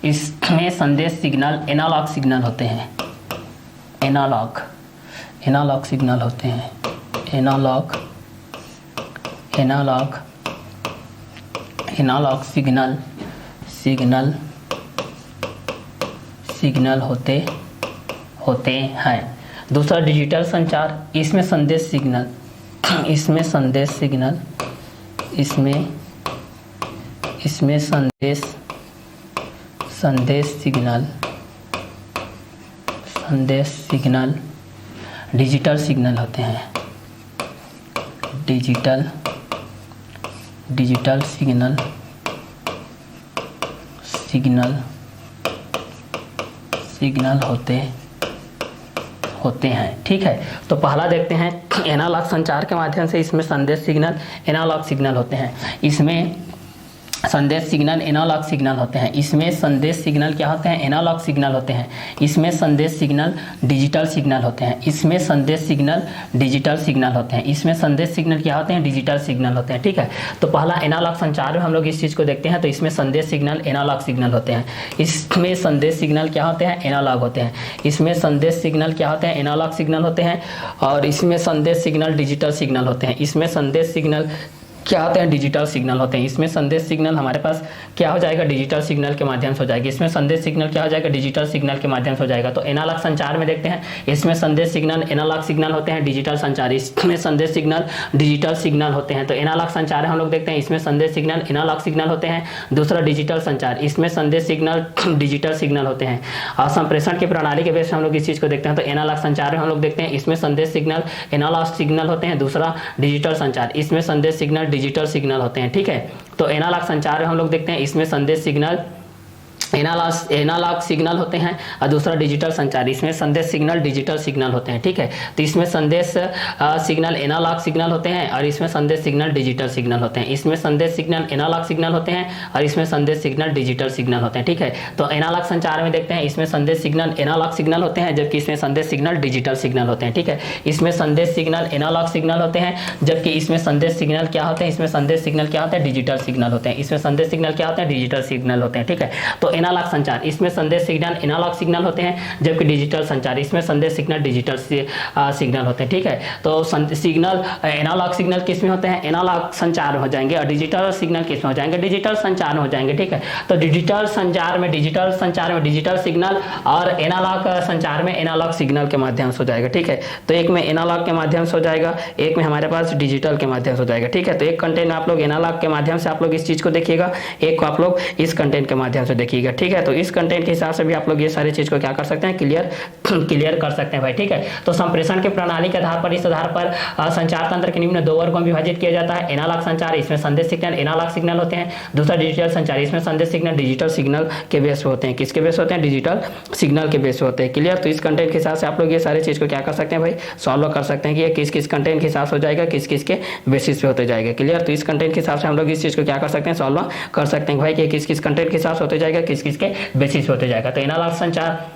इसमें संदेश सिग्नल एनालॉग सिग्नल होते हैं, एनालॉग सिग्नल होते हैं, एनालॉग सिग्नल होते हैं। दूसरा डिजिटल संचार, इसमें संदेश सिग्नल, संदेश सिग्नल डिजिटल सिग्नल होते हैं, डिजिटल सिग्नल होते हैं, ठीक है। तो पहला देखते हैं, एनालॉग संचार के माध्यम से इसमें संदेश सिग्नल एनालॉग सिग्नल होते हैं, इसमें संदेश सिग्नल एनालॉग सिग्नल होते हैं, इसमें संदेश सिग्नल क्या होते हैं, एनालॉग सिग्नल होते हैं, इसमें संदेश सिग्नल डिजिटल सिग्नल होते हैं, इसमें संदेश सिग्नल डिजिटल सिग्नल होते हैं, इसमें संदेश सिग्नल क्या होते हैं, डिजिटल सिग्नल होते हैं, ठीक है। तो पहला एनालॉग संचार में हम लोग इस चीज़ को देखते हैं, तो इसमें संदेश सिग्नल एनालॉग सिग्नल होते हैं, इसमें संदेश सिग्नल क्या होते हैं, एनालॉग होते हैं, इसमें संदेश सिग्नल क्या होते हैं, एनालॉग सिग्नल होते हैं, और इसमें संदेश सिग्नल डिजिटल सिग्नल होते हैं, इसमें संदेश सिग्नल क्या होते हैं, डिजिटल सिग्नल होते हैं। इसमें संदेश सिग्नल हमारे पास क्या हो जाएगा, डिजिटल सिग्नल के माध्यम से हो जाएगा, इसमें संदेश सिग्नल क्या हो जाएगा, डिजिटल सिग्नल के माध्यम से हो जाएगा। तो एनालॉग संचार में देखते हैं, इसमें संदेश सिग्नल एनालॉग सिग्नल होते हैं, डिजिटल संचार, इसमें संदेश सिग्नल डिजिटल सिग्नल होते हैं। तो एनालॉग संचार हम लोग देखते हैं, इसमें संदेश सिग्नल एनालॉग सिग्नल होते हैं, दूसरा डिजिटल संचार, इसमें संदेश सिग्नल डिजिटल सिग्नल होते हैं। और संप्रेषण की प्रणाली के बेस हम लोग इस चीज़ को देखते हैं, तो एनालॉग संचार में हम लोग देखते हैं, इसमें संदेश सिग्नल एनालॉग सिग्नल होते हैं, दूसरा डिजिटल संचार, इसमें संदेश सिग्नल डिजिटल सिग्नल होते हैं, ठीक है। तो एनालॉग संचार में हम लोग देखते हैं, इसमें संदेश सिग्नल एनालॉग सिग्नल होते हैं और दूसरा डिजिटल संचार। इसमें संदेश सिग्नल डिजिटल सिग्नल होते हैं, ठीक है। तो इसमें संदेश सिग्नल एनालॉग सिग्नल होते हैं और इसमें संदेश सिग्नल डिजिटल सिग्नल होते हैं। इसमें संदेश सिग्नल एनालॉग सिग्नल होते हैं और इसमें संदेश सिग्नल डिजिटल सिग्नल होते हैं, ठीक है। तो एनालॉग संचार में देखते हैं इसमें संदेश सिग्नल एनालॉग सिग्नल होते हैं जबकि इसमें संदेश सिग्नल डिजिटल सिग्नल होते हैं, ठीक है। इसमें संदेश सिग्नल एनालॉग सिग्नल होते हैं जबकि इसमें संदेश सिग्नल क्या होते हैं, इसमें संदेश सिग्नल क्या होते हैं, डिजिटल सिग्नल होते हैं। इसमें संदेश सिग्नल क्या होते हैं, डिजिटल सिग्नल होते हैं, ठीक है। तो एनालॉग संचार, इसमें संदेश सिग्नल एनालॉग सिग्नल होते हैं जबकि डिजिटल संचार इसमें संदेश सिग्नल डिजिटल सिग्नल होते हैं, ठीक है। तो सिग्नल एनालॉग सिग्नल किस में होते हैं, एनालॉग संचार हो जाएंगे और डिजिटल सिग्नल किस में हो जाएंगे, डिजिटल संचार हो जाएंगे, ठीक है। तो डिजिटल संचार में डिजिटल सिग्नल और एनालॉग संचार में एनालॉग सिग्नल के माध्यम से हो जाएगा, ठीक है। तो एक में एनालॉग के माध्यम से हो जाएगा, एक में हमारे पास डिजिटल के माध्यम से हो जाएगा, ठीक है। तो एक कंटेंट में आप लोग एनालॉग के माध्यम से आप लोग इस चीज को देखिएगा, एक को आप लोग इस कंटेंट के माध्यम से देखिएगा, ठीक है। तो इस कंटेंट के हिसाब से भी आप लोग ये सारी चीज को क्या कर सकते हैं, क्लियर कर सकते हैं भाई, ठीक है। तो संप्रेषण के प्रणाली के आधार पर इस आधार पर संचार तंत्र के निम्न 2 वर्गों में विभाजित किया जाता है। एनालॉग संचार, इसमें संदेश सिग्नल एनालॉग सिग्नल होते हैं। दूसरा डिजिटल संचार, इसमें संदेश सिग्नल डिजिटल सिग्नल के बेस पे होते हैं। किसके बेस होते हैं, डिजिटल सिग्नल के बेस होते हैं, क्लियर। तो इस कंटेंट के हिसाब से आप लोग ये सारी चीज को क्या कर सकते हैं भाई, सॉल्व कर सकते हैं कि ये किस किस कंटेंट के हिसाब से हो जाएगा, किस किस के बेसिस पे होते जाएगा, क्लियर। तो इस कंटेंट के हिसाब से हम लोग इस चीज को क्या कर सकते हैं, सॉल्व कर सकते हैं भाई कि किस किस कंटेंट के हिसाब से होते जाएगा, किस किस के बेसिस पे होते जाएगा। तो एनालॉग संचार,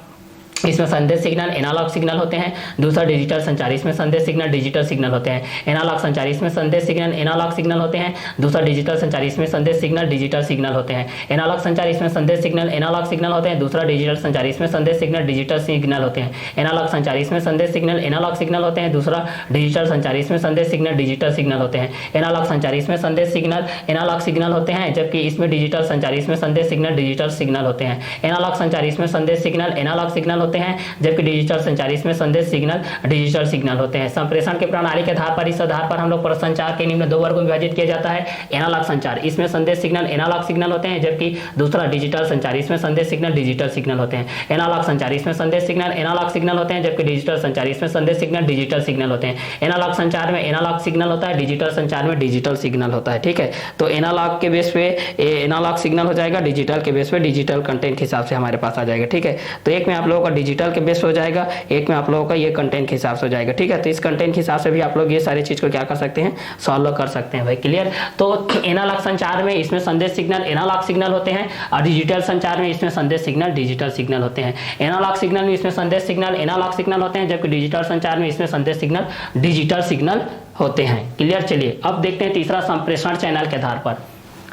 इसमें संदेश सिग्नल एनालॉग सिग्नल होते हैं। दूसरा डिजिटल संचार, इसमें संदेश सिग्नल डिजिटल सिग्नल होते हैं। एनालॉग संचार, इसमें संदेश सिग्नल एनालॉग सिग्नल होते हैं। दूसरा डिजिटल संचार, इसमें संदेश सिग्नल डिजिटल सिग्नल होते हैं। एनालॉग संचार, इसमें संदेश सिग्नल एनालॉग सिग्नल होते हैं। दूसरा डिजिटल संचार, इसमें संदेश सिग्नल डिजिटल सिग्नल होते हैं। एनालॉग संचार, इसमें संदेश सिग्नल एनालॉग सिग्नल होते हैं। दूसरा डिजिटल संचार, इसमें संदेश सिग्नल डिजिटल सिग्नल होते हैं। एनालॉग संचार, इसमें संदेश सिग्नल एनालॉग सिग्नल होते हैं जबकि इसमें डिजिटल संचार, इसमें संदेश सिग्नल डिजिटल सिग्नल होते हैं। एनालॉग संचार, इसमें संदेश सिग्नल एनालॉग सिग्नल होते हैं जबकि डिजिटल संचार, इसमें संदेश सिग्नल डिजिटल सिग्नल होते हैं। संप्रेषण के प्रणाली के आधार पर इस आधार पर हम लोग संचार के निम्न 2 वर्गों में विभाजित किया जाता है। एनालॉग संचार, इसमें संदेश सिग्नल एनालॉग सिग्नल होते हैं जबकि दूसरा डिजिटल संचार, इसमें संदेश सिग्नल डिजिटल सिग्नल होते हैं। एनालॉग संचार, इसमें संदेश सिग्नल एनालॉग सिग्नल होते हैं जबकि डिजिटल संचार, इसमें संदेश सिग्नल डिजिटल सिग्नल होते हैं। एनालॉग संचार में एनालॉग सिग्नल होता है, डिजिटल संचार में डिजिटल सिग्नल होता है, ठीक है। तो एनालॉग के बेस पे एनालॉग सिग्नल हो जाएगा, डिजिटल के बेस पे डिजिटल कंटेंट के हिसाब से हमारे पास आ जाएगा, ठीक है। तो एक में आप लोगों का डिजिटल के बेस हो जाएगा, एक में आप लोगों का ये कंटेंट के हिसाब से हो जाएगा, ठीक है। तो इस कंटेंट के हिसाब से भी आप लोग ये सारी चीज को क्या कर सकते हैं, सॉल्व कर सकते हैं भाई, क्लियर। तो एनालॉग संचार में इसमें संदेश सिग्नल एनालॉग सिग्नल होते हैं और डिजिटल संचार में इसमें संदेश सिग्नल डिजिटल सिग्नल होते हैं। एनालॉग सिग्नल में इसमें संदेश सिग्नल एनालॉग सिग्नल होते हैं जबकि डिजिटल संचार में इसमें संदेश सिग्नल डिजिटल सिग्नल होते हैं, क्लियर। चलिए अब देखते हैं तीसरा, संप्रेषण चैनल के आधार पर।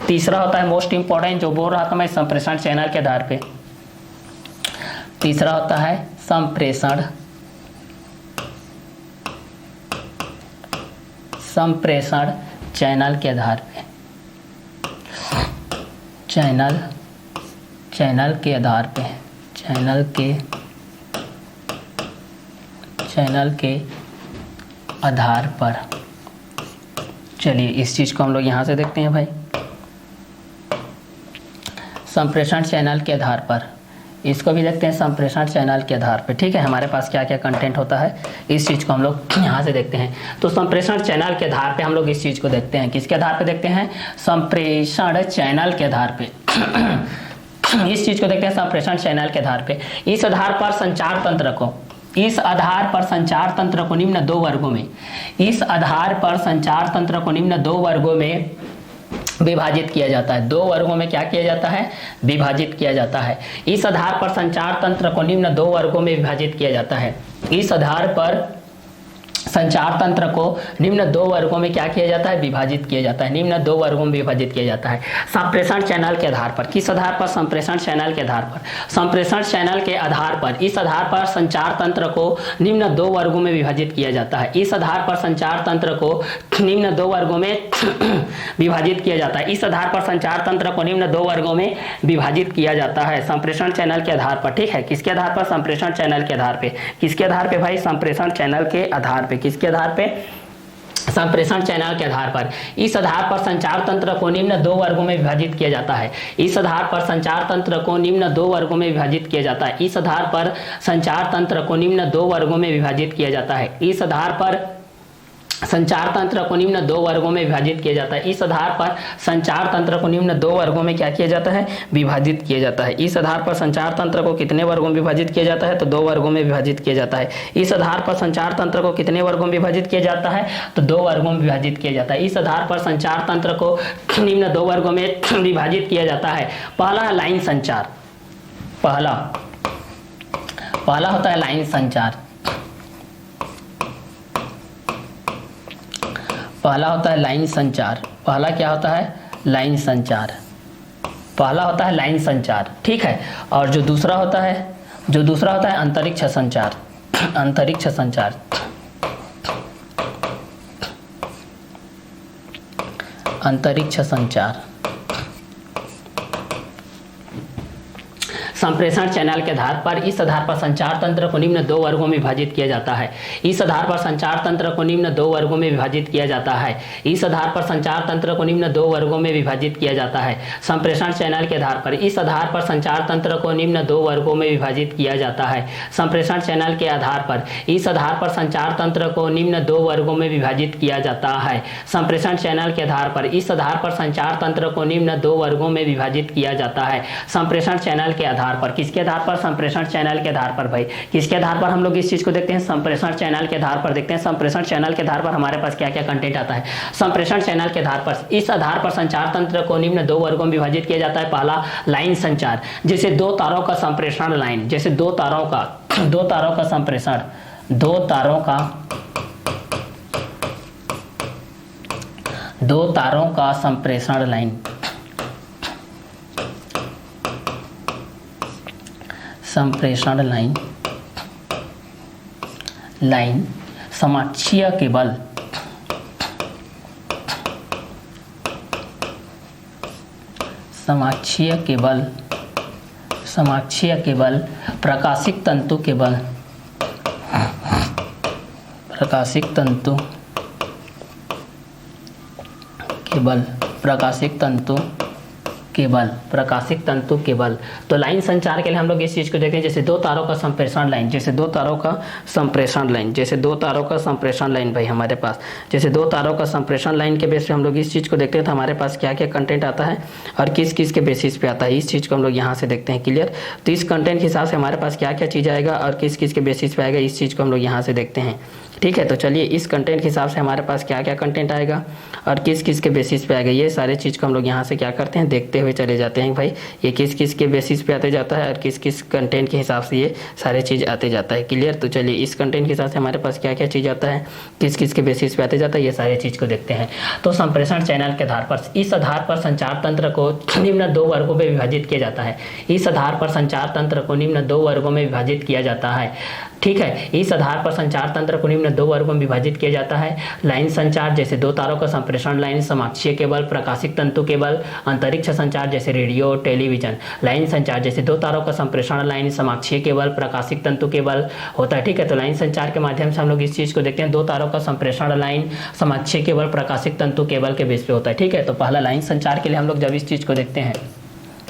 तीसरा होता है मोस्ट इंपॉर्टेंट, जो बोल रहा था मैं, संप्रेषण चैनल के आधार पे। तीसरा होता है संप्रेषण चैनल के आधार पे। चैनल के आधार पे, चैनल के आधार पर। चलिए इस चीज को हम लोग यहां से देखते हैं भाई, संप्रेषण चैनल के आधार पर। इसको भी देखते हैं संप्रेषण चैनल के आधार पे, ठीक है। हमारे पास क्या क्या कंटेंट होता है इस चीज़ को हम लोग यहाँ से देखते हैं। तो संप्रेषण चैनल के आधार पे हम लोग इस चीज़ को देखते हैं, किसके आधार पे देखते हैं, संप्रेषण चैनल के आधार पे। इस चीज़ को देखते हैं संप्रेषण चैनल के आधार पे। इस आधार पर संचार तंत्र को निम्न 2 वर्गों में, इस आधार पर संचार तंत्र को निम्न 2 वर्गों में विभाजित किया जाता है। 2 वर्गों में क्या किया जाता है, विभाजित किया जाता है। इस आधार पर संचार तंत्र को निम्न 2 वर्गों में विभाजित किया जाता है। इस आधार पर संचार तंत्र को निम्न 2 वर्गों में क्या किया जाता है, विभाजित किया जाता है। निम्न 2 वर्गों में विभाजित किया जाता है संप्रेषण चैनल के आधार पर। किस आधार पर, संप्रेषण चैनल के आधार पर। संप्रेषण चैनल के आधार पर, इस आधार पर संचार तंत्र को निम्न 2 वर्गों में विभाजित किया जाता है। इस आधार पर संचार तंत्र को निम्न 2 वर्गों में विभाजित किया जाता है। इस आधार पर संचार तंत्र को निम्न 2 वर्गों में विभाजित किया जाता है संप्रेषण चैनल के आधार पर, ठीक है। किसके आधार पर, संप्रेषण चैनल के आधार पे। किसके आधार पे भाई, संप्रेषण चैनल के आधार पे। किसके आधार पे, संप्रेषण चैनल के आधार पर। इस आधार पर संचार तंत्र को निम्न 2 वर्गों में विभाजित किया जाता है। इस आधार पर संचार तंत्र को निम्न 2 वर्गों में विभाजित किया जाता है। इस आधार पर संचार तंत्र को निम्न 2 वर्गों में विभाजित किया जाता है। इस आधार पर संचार तंत्र को निम्न दो वर्गों में विभाजित किया जाता है। इस आधार पर संचार तंत्र को निम्न दो वर्गों में क्या किया जाता है, विभाजित किया जाता है। इस आधार पर संचार तंत्र को कितने वर्गों में विभाजित किया जाता है, तो दो वर्गों में विभाजित किया जाता है। इस आधार पर संचार तंत्र को कितने वर्गों में विभाजित किया जाता है, तो दो वर्गों में विभाजित किया जाता है। इस आधार पर संचार तंत्र को निम्न दो वर्गों में विभाजित किया जाता है। पहला है लाइन संचार। पहला होता है लाइन संचार। पहला होता है लाइन संचार। पहला क्या होता है, लाइन संचार। पहला होता है लाइन संचार, ठीक है। और जो दूसरा होता है अंतरिक्ष संचार। अंतरिक्ष संचार, अंतरिक्ष संचार। संप्रेषण चैनल के आधार पर इस आधार पर संचार तंत्र को निम्न दो वर्गों में विभाजित किया जाता है। इस आधार पर संचार तंत्र को निम्न दो वर्गों में विभाजित किया जाता है। इस आधार पर संचार तंत्र को निम्न दो वर्गों में विभाजित किया जाता है। संप्रेषण चैनल के आधार पर इस आधार पर संचार तंत्र को निम्न दो वर्गों में विभाजित किया जाता है। संप्रेषण चैनल के आधार पर इस आधार पर संचार तंत्र को निम्न दो वर्गों में विभाजित किया जाता है। संप्रेषण चैनल के आधार पर इस आधार पर संचार तंत्र को निम्न दो वर्गों में विभाजित किया जाता है। संप्रेषण चैनल के आधार पर, किसके आधार पर, संप्रेषण चैनल के आधार पर। भाई किसके आधार पर हम लोग इस चीज को देखते हैं, संप्रेषण चैनल के आधार पर देखते हैं। संप्रेषण चैनल के आधार पर हमारे पास क्या क्या कंटेंट आता है। संप्रेषण चैनल के आधार पर इस आधार पर संचार तंत्र को निम्न दो वर्गों में विभाजित किया जाता है। पहला लाइन संचार, जैसे दो तारों का संप्रेषण लाइन, जैसे दो तारों का संप्रेषण, दो तारों का संप्रेषण लाइन, संप्रेषण लाइन समाक्षीय केबल, समाक्षीय केबल, प्रकाशिक तंतु केबल, प्रकाशिक तंतु केबल। तो लाइन संचार के लिए हम लोग इस चीज को देखते हैं, जैसे दो तारों का संप्रेषण लाइन, जैसे दो तारों का संप्रेषण लाइन भाई हमारे पास, जैसे दो तारों का संप्रेषण लाइन के बेस पे हम लोग इस चीज को देखते हैं, तो हमारे पास क्या क्या कंटेंट आता है और किस किस के बेसिस पे आता है, इस चीज को हम लोग यहाँ से देखते हैं। क्लियर। तो इस कंटेंट के हिसाब से हमारे पास क्या क्या चीज आएगा और किस किस के बेसिस पे आएगा, इस चीज को हम लोग यहाँ से देखते हैं। ठीक है, तो चलिए इस कंटेंट के हिसाब से हमारे पास क्या क्या कंटेंट आएगा और किस किस के बेसिस पे आएगा, ये सारे चीज़ को हम लोग यहाँ से क्या करते हैं, देखते हुए चले जाते हैं। भाई ये किस किस के बेसिस पे आते जाता है और किस किस कंटेंट के हिसाब से ये सारे चीज़ आते जाता है। क्लियर। तो चलिए इस कंटेंट के हिसाब से हमारे पास क्या क्या चीज़ आता है, किस किस के बेसिस पे आते जाता है, ये सारे चीज़ को देखते हैं। तो संप्रेषण चैनल के आधार पर इस आधार पर संचार तंत्र को निम्न दो वर्गों में विभाजित किया जाता है। इस आधार पर संचार तंत्र को निम्न दो वर्गों में विभाजित किया जाता है। ठीक है, इस आधार पर संचार तंत्र को निम्न दो वर्गों में विभाजित किया जाता है। लाइन संचार, जैसे दो तारों का संप्रेषण लाइन, समाक्षीय केबल, प्रकाशिक तंतु केबल। अंतरिक्ष संचार, जैसे रेडियो, टेलीविजन। लाइन संचार, जैसे दो तारों का संप्रेषण लाइन, समाक्षीय केबल, प्रकाशिक तंतु केबल होता है। ठीक है, तो लाइन संचार के माध्यम से हम लोग इस चीज को देखते हैं, दो तारों का संप्रेषण लाइन, समाक्षीय केबल, प्रकाशिक तंतु केबल के बेस पे होता है। ठीक है, तो पहला लाइन संचार के लिए हम लोग जब इस चीज को देखते हैं,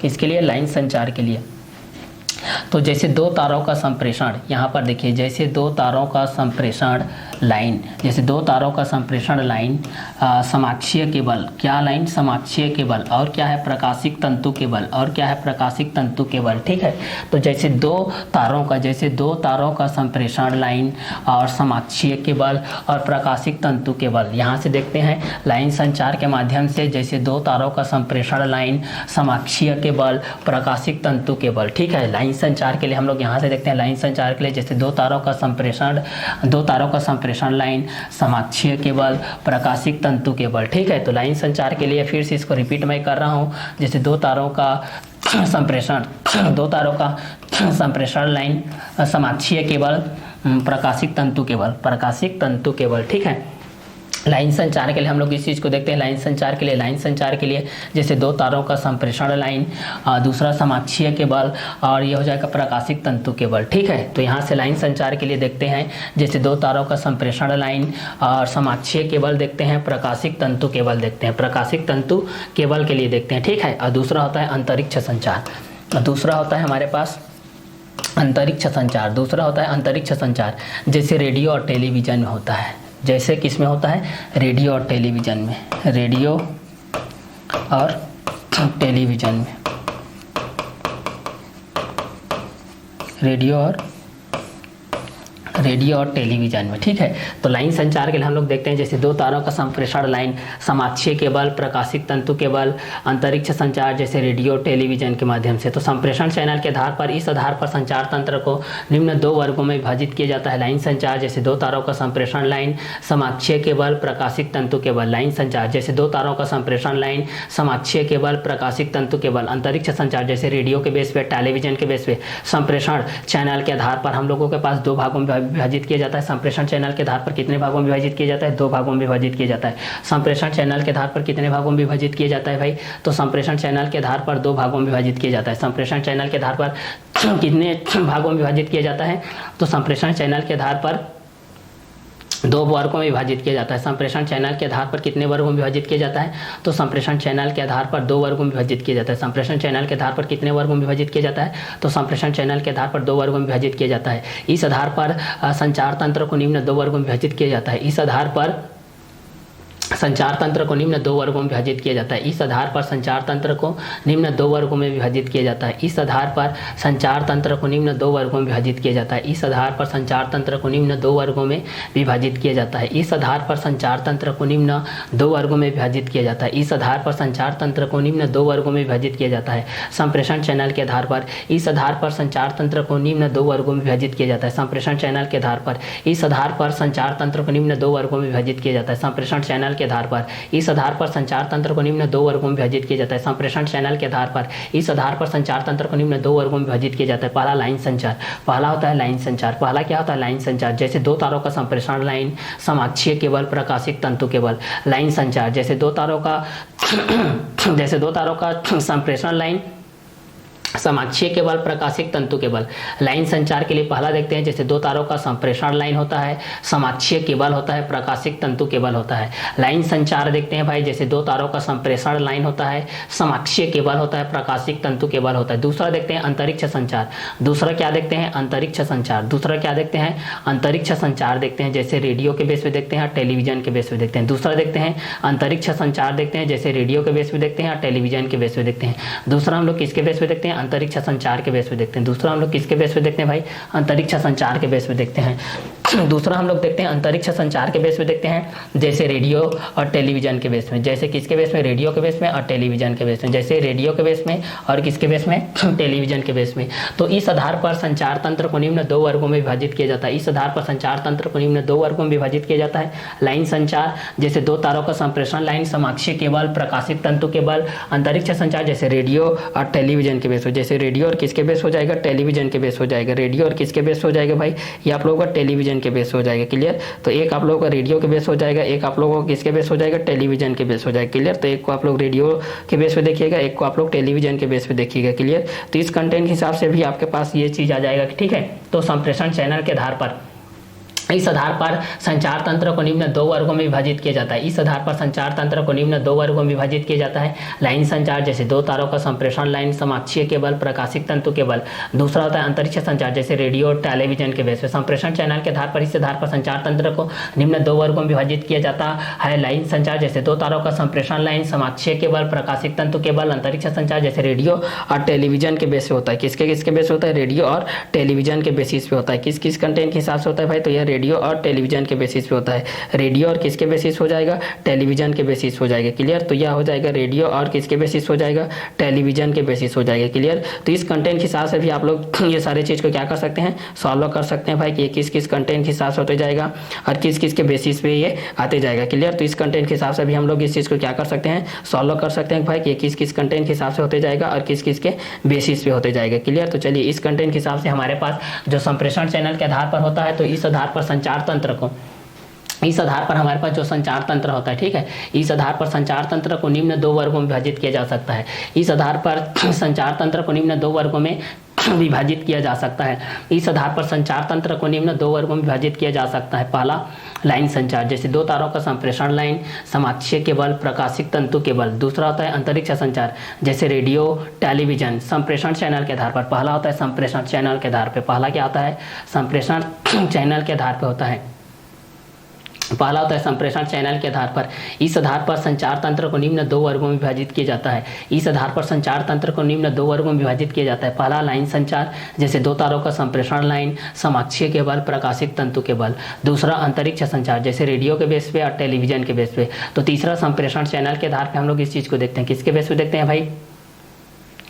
इसके लिए लाइन संचार के लिए, तो जैसे दो तारों का संप्रेषण, यहाँ पर देखिए, जैसे दो तारों का संप्रेषण लाइन, जैसे दो तारों का संप्रेषण लाइन, समाक्षीय केबल, क्या लाइन, समाक्षीय केबल, और क्या है, प्रकाशिक तंतु केबल, और क्या है, प्रकाशिक तंतु केबल। ठीक है, तो जैसे दो तारों का संप्रेषण लाइन और समाक्षीय केबल और प्रकाशिक तंतु केबल, यहाँ से देखते हैं लाइन संचार के माध्यम से, जैसे दो तारों का संप्रेषण लाइन, समाक्षीय केबल, प्रकाशिक तंतु केबल। ठीक है, लाइन संचार के लिए हम लोग यहाँ से देखते हैं, लाइन संचार के लिए जैसे दो तारों का संप्रेषण लाइन, समाक्षीय केबल, प्रकाशिक तंतु केबल। ठीक है, तो लाइन संचार के लिए फिर से इसको रिपीट मैं कर रहा हूँ, जैसे दो तारों का संप्रेषण लाइन, समाक्षीय केबल, प्रकाशिक तंतु केबल। ठीक है, लाइन संचार के लिए हम लोग इस चीज़ को देखते हैं, लाइन संचार के लिए जैसे दो तारों का संप्रेषण लाइन, दूसरा समाक्षीय केबल, और ये हो जाएगा प्रकाशिक तंतु केबल। ठीक है, तो यहाँ से लाइन संचार के लिए देखते हैं, जैसे दो तारों का संप्रेषण लाइन और समाक्षीय केबल देखते हैं, प्रकाशिक तंतु केबल देखते हैं, प्रकाशिक तंतु केबल के लिए देखते हैं। ठीक है, और दूसरा होता है अंतरिक्ष संचार, दूसरा होता है हमारे पास अंतरिक्ष संचार, जैसे रेडियो और टेलीविजन में होता है, जैसे किसमें होता है, रेडियो और टेलीविज़न में, रेडियो और टेलीविज़न में, रेडियो और टेलीविज़न में, ठीक है। तो लाइन संचार के लिए हम लोग देखते हैं जैसे दो तारों का संप्रेषण लाइन, समाक्षीय केबल, प्रकाशिक तंतु केबल, अंतरिक्ष संचार जैसे रेडियो टेलीविज़न के माध्यम से। तो संप्रेषण चैनल के आधार पर, इस आधार पर संचार तंत्र को निम्न दो वर्गों में विभाजित किया जाता है। लाइन संचार जैसे दो तारों का संप्रेषण लाइन, समाक्षीय केबल, प्रकाशिक तंतु केबल। लाइन संचार जैसे दो तारों का संप्रेषण लाइन, समाक्षीय केबल, प्रकाशिक तंतु केबल। अंतरिक्ष संचार जैसे रेडियो के बेस पे, टेलीविज़न के बेस पे। संप्रेषण चैनल के आधार पर हम लोगों के पास दो भागों में विभाजित किया जाता है। संप्रेषण चैनल के आधार पर कितने भागों में विभाजित किया जाता है, दो भागों में विभाजित किया जाता है। संप्रेषण चैनल के आधार पर कितने भागों में विभाजित किया जाता है भाई, तो संप्रेषण चैनल के आधार पर दो भागों में विभाजित किया जाता है। संप्रेषण चैनल के आधार पर कितने भागों में विभाजित किया जाता है, तो संप्रेषण चैनल के आधार पर दो वर्गों में विभाजित किया जाता है। संप्रेषण चैनल के आधार पर कितने वर्गों में विभाजित किया जाता है, तो संप्रेषण चैनल के आधार पर दो वर्गों में विभाजित किया जाता है। संप्रेषण चैनल के आधार पर कितने वर्गों में विभाजित किया जाता है, तो संप्रेषण चैनल के आधार पर दो वर्गों में विभाजित किया जाता है। इस आधार पर संचार तंत्र को निम्न दो वर्गों में विभाजित किया जाता है। इस आधार पर संचार तंत्र को निम्न दो वर्गों में विभाजित किया जाता है। इस आधार पर संचार तंत्र को निम्न दो वर्गों में विभाजित किया जाता है। इस आधार पर संचार तंत्र को निम्न दो वर्गों में विभाजित किया जाता है। इस आधार पर संचार तंत्र को निम्न दो वर्गों में विभाजित किया जाता है। इस आधार पर संचार तंत्र को निम्न दो वर्गों में विभाजित किया जाता है। इस आधार पर संचार तंत्र को निम्न दो वर्गों में विभाजित किया जाता है। संप्रेषण चैनल के आधार पर, इस आधार पर संचार तंत्र को निम्न दो वर्गों में विभाजित किया जाता है। संप्रेषण चैनल के आधार पर, इस आधार पर संचार तंत्र को निम्न दो वर्गों में विभाजित किया जाता है। संप्रेषण चैनल के आधार पर, इस आधार पर संचार तंत्र को निम्न दो वर्गों में विभाजित किया जाता है। संप्रेषण चैनल के आधार पर, इस आधार पर संचार तंत्र को निम्न दो वर्गों में विभाजित किया जाता है। पहला लाइन संचार, पहला होता है लाइन संचार। पहला क्या होता है, लाइन संचार जैसे दो तारों का संप्रेषण लाइन, समाक्षीय केबल, प्रकाशिक तंतु केबल। लाइन संचार जैसे दो तारों का संप्रेषण लाइन, समाक्षीय केबल, प्रकाशिक तंतु केबल। लाइन संचार के लिए पहला देखते हैं जैसे दो तारों का संप्रेषण लाइन होता है, समाक्षीय केबल होता है, प्रकाशिक तंतु केबल होता है। लाइन संचार देखते हैं भाई जैसे दो तारों का संप्रेषण लाइन होता है, समाक्षीय केबल होता है, प्रकाशिक तंतु केबल होता है। दूसरा देखते हैं अंतरिक्ष संचार। दूसरा क्या देखते हैं, अंतरिक्ष संचार। दूसरा क्या देखते हैं, अंतरिक्ष संचार देखते हैं जैसे रेडियो के बेस पे देखते हैं, टेलीविजन के बेस पे देखते हैं। दूसरा देखते हैं अंतरिक्ष संचार देखते हैं जैसे रेडियो के बेस पे देखते हैं, टेलीविजन के बेस पे देखते हैं। दूसरा हम लोग किसके बेस पे देखते हैं, अंतरिक्ष संचार के बेस पे देखते हैं। दूसरा हम लोग किसके बेस पे देखते हैं भाई, अंतरिक्ष संचार के बेस पे देखते हैं। दूसरा हम लोग देखते हैं अंतरिक्ष संचार के बेस पे देखते हैं जैसे रेडियो और टेलीविजन के बेस में। जैसे किसके बेस में, रेडियो के बेस में और टेलीविजन के बेस में। जैसे रेडियो के बेस में और किसके बेस में, टेलीविजन के बेस में। तो इस आधार पर संचार तंत्र को निम्न दो वर्गों में विभाजित किया जाता है। इस आधार पर संचार तंत्र को निम्न दो वर्गों में विभाजित किया जाता है। लाइन संचार जैसे दो तारों का संप्रेषण लाइन, समाक्षीय केबल, प्रकाशिक तंतु केबल। अंतरिक्ष संचार जैसे रेडियो और टेलीविजन के बेस हो, जैसे रेडियो और किसके बेस हो जाएगा, टेलीविजन के बेस हो जाएगा। रेडियो और किसके बेस हो जाएगा भाई, ये आप लोगों का टेलीविजन के बेस हो जाएगा। क्लियर। तो एक आप लोगों का रेडियो के बेस हो जाएगा, एक आप लोगों को किसके बेस हो जाएगा, टेलीविजन के बेस हो जाएगा। क्लियर। तो एक को आप लोग रेडियो के बेस पे देखिएगा, एक को आप लोग टेलीविजन के बेस पे देखिएगा। क्लियर। तो इस कंटेंट के हिसाब से भी आपके पास ये चीज आ जाएगा। ठीक है। तो संप्रेषण चैनल के आधार पर, इस आधार पर संचार तंत्र को निम्न दो वर्गों में विभाजित किया जाता है। इस आधार पर संचार तंत्र को निम्न दो वर्गों में विभाजित किया जाता है। लाइन संचार जैसे दो तारों का संप्रेषण लाइन, समाक्षीय केबल, प्रकाशिक तंतु केबल। दूसरा होता है अंतरिक्ष संचार जैसे रेडियो और टेलीविजन के बेस पे। संप्रेषण चैनल के आधार पर, इस आधार पर संचार तंत्र को निम्न दो वर्गों में विभाजित किया जाता है। लाइन संचार जैसे दो तारों का संप्रेषण लाइन, समाक्षीय केबल, प्रकाशिक तंतु केबल। अंतरिक्ष संचार जैसे रेडियो और टेलीविजन के बेस पे होता है। किसके किसके बेस होता है, रेडियो और टेलीविजन के बेसिस पे होता है। किस किस कंटेंट के हिसाब से होता है भाई, तो यह रेडियो और टेलीविजन के बेसिस पे होता है। रेडियो और किसके बेसिस हो जाएगा, टेलीविजन के बेसिस हो जाएगा। क्लियर। तो यह हो जाएगा रेडियो और किसके बेसिस हो जाएगा, टेलीविजन के बेसिस हो जाएगा। क्लियर। तो इस कंटेंट के हिसाब से भी आप लोग ये सारे चीज को क्या कर सकते हैं, सॉल्व कर सकते हैं भाई कि ये किस किस कंटेंट के हिसाब से होते जाएगा और किस किस के बेसिस पे ये आते जाएगा। क्लियर। तो इस कंटेंट के हिसाब से भी हम लोग इस चीज को क्या कर सकते हैं, सॉल्व कर सकते हैं भाई कि ये किस किस कंटेंट के हिसाब से होते जाएगा और किस किस के बेसिस पे होते जाएगा। क्लियर। तो चलिए इस कंटेंट के हिसाब से हमारे पास जो संप्रेषण चैनल के आधार पर होता है, तो इस आधार पर संचार तंत्र को, इस आधार पर हमारे पास जो संचार तंत्र होता है, ठीक है, इस आधार पर संचार तंत्र को निम्न दो वर्गों में विभाजित किया जा सकता है। इस आधार पर संचार तंत्र को निम्न दो वर्गों में विभाजित किया जा सकता है। इस आधार पर संचार तंत्र को निम्न दो वर्गों में विभाजित किया जा सकता है। पहला लाइन संचार जैसे दो तारों का संप्रेषण लाइन, समाक्षीय केबल, प्रकाशिक तंतु केबल। दूसरा होता है अंतरिक्ष संचार जैसे रेडियो, टेलीविजन। संप्रेषण चैनल के आधार पर, पहला होता है संप्रेषण चैनल के आधार पर। पहला क्या होता है, संप्रेषण चैनल के आधार पर होता है। पहला होता है संप्रेषण चैनल के आधार पर। इस आधार पर संचार तंत्र को निम्न 2 वर्गों में विभाजित किया जाता है। इस आधार पर संचार तंत्र को निम्न 2 वर्गों में विभाजित किया जाता है। पहला लाइन संचार, जैसे 2 तारों का संप्रेषण लाइन, समाक्षीय केबल, प्रकाशिक तंतु केबल। दूसरा अंतरिक्ष संचार, जैसे रेडियो के बेस पे और टेलीविजन के बेस पे। तो तीसरा संप्रेषण चैनल के आधार पर हम लोग इस चीज को देखते हैं। किसके बेस पे देखते हैं भाई?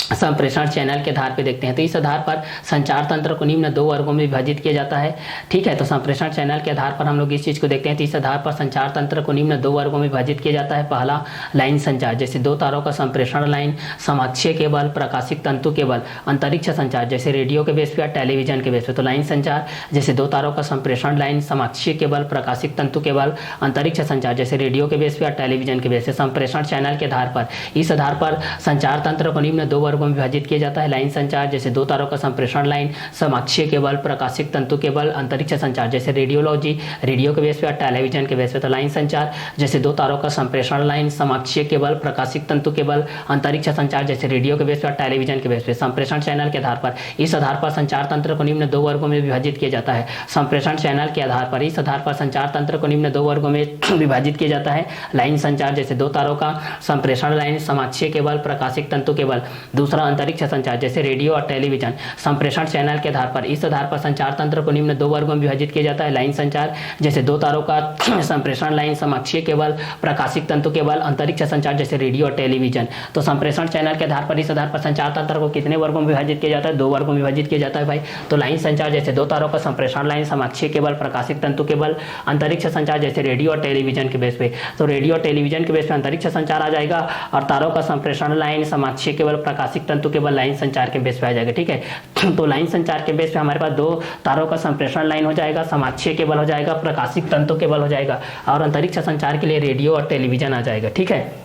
संप्रेषण चैनल के आधार पे देखते हैं। तो इस आधार पर संचार तंत्र को निम्न 2 वर्गों में विभाजित किया जाता है। ठीक है, तो संप्रेषण चैनल के आधार पर हम लोग इस चीज को देखते हैं। तो इस आधार पर संचार तंत्र को निम्न 2 वर्गों में विभाजित किया जाता है। पहला लाइन संचार, जैसे 2 तारों का संप्रेषण लाइन, समाक्षीय केबल, प्रकाशिक तंतु केबल। अंतरिक्ष संचार, जैसे रेडियो के बेस पे या टेलीविजन के बेस पे। तो लाइन संचार, जैसे 2 तारों का संप्रेषण लाइन, समाक्षीय केबल, प्रकाशिक तंतु केबल। अंतरिक्ष संचार, जैसे रेडियो के बेस पे या टेलीविजन के बेस पे। संप्रेषण चैनल के आधार पर, इस आधार पर संचार तंत्र को निम्न 2 वर्गों में विभाजित किया जाता है। लाइन संचार, जैसे 2 तारों का संप्रेषण लाइन, समाक्षीय केबल, प्रकाशिक तंतु केबल। अंतरिक्ष संचार, जैसे रेडियोलॉजी, रेडियो के बेस पे या टेलीविजन के बेस पे। तो लाइन संचार, जैसे 2 तारों का संप्रेषण लाइन, समाक्षीय केबल, प्रकाशिक तंतु केबल। अंतरिक्ष संचार, जैसे रेडियो के बेस पे या टेलीविजन के बेस पे। संप्रेषण चैनल के आधार पर, इस आधार पर संचार तंत्र को निम्न 2 वर्गों में विभाजित किया जाता है। संप्रेषण चैनल के आधार पर, इस आधार पर संचार तंत्र को निम्न 2 वर्गों में विभाजित किया जाता है। लाइन संचार, जैसे 2 तारों का संप्रेषण लाइन, समाक्षीय केबल, प्रकाशिक तंतु केबल। दूसरा अंतरिक्ष संचार, जैसे रेडियो और टेलीविजन। संप्रेषण चैनल के आधार पर, इस आधार पर संचार तंत्र को निम्न 2 वर्गों में विभाजित किया जाता है। लाइन संचार, जैसे 2 तारों का संप्रेषण लाइन, समाक्षीय केबल, प्रकाशिक तंतु केबल। अंतरिक्ष संचार, जैसे रेडियो और टेलीविजन। तो संप्रेषण चैनल के आधार पर, इस आधार पर संचार तंत्र को कितने वर्गों में विभाजित किया जाता है? 2 वर्गों में विभाजित किया जाता है भाई। तो लाइन संचार, जैसे 2 तारों का संप्रेषण लाइन, समाक्षीय केबल, प्रकाशिक तंतु केबल। अंतरिक्ष संचार, जैसे रेडियो और टेलीविजन के बेस पे। तो रेडियो और टेलीविजन के बेस पे अंतरिक्ष संचार आ जाएगा, और तारों का संप्रेषण लाइन, समाक्षीय केबल, प्रकाशिक तंतु केबल लाइन संचार के बेस पे आ जाएगा। ठीक है, तो लाइन संचार के बेस पे हमारे पास 2 तारों का संप्रेषण लाइन हो जाएगा, समाक्षीय केबल हो जाएगा, प्रकाशिक तंतु केबल हो जाएगा, और अंतरिक्ष संचार के लिए रेडियो और टेलीविजन आ जाएगा। ठीक है,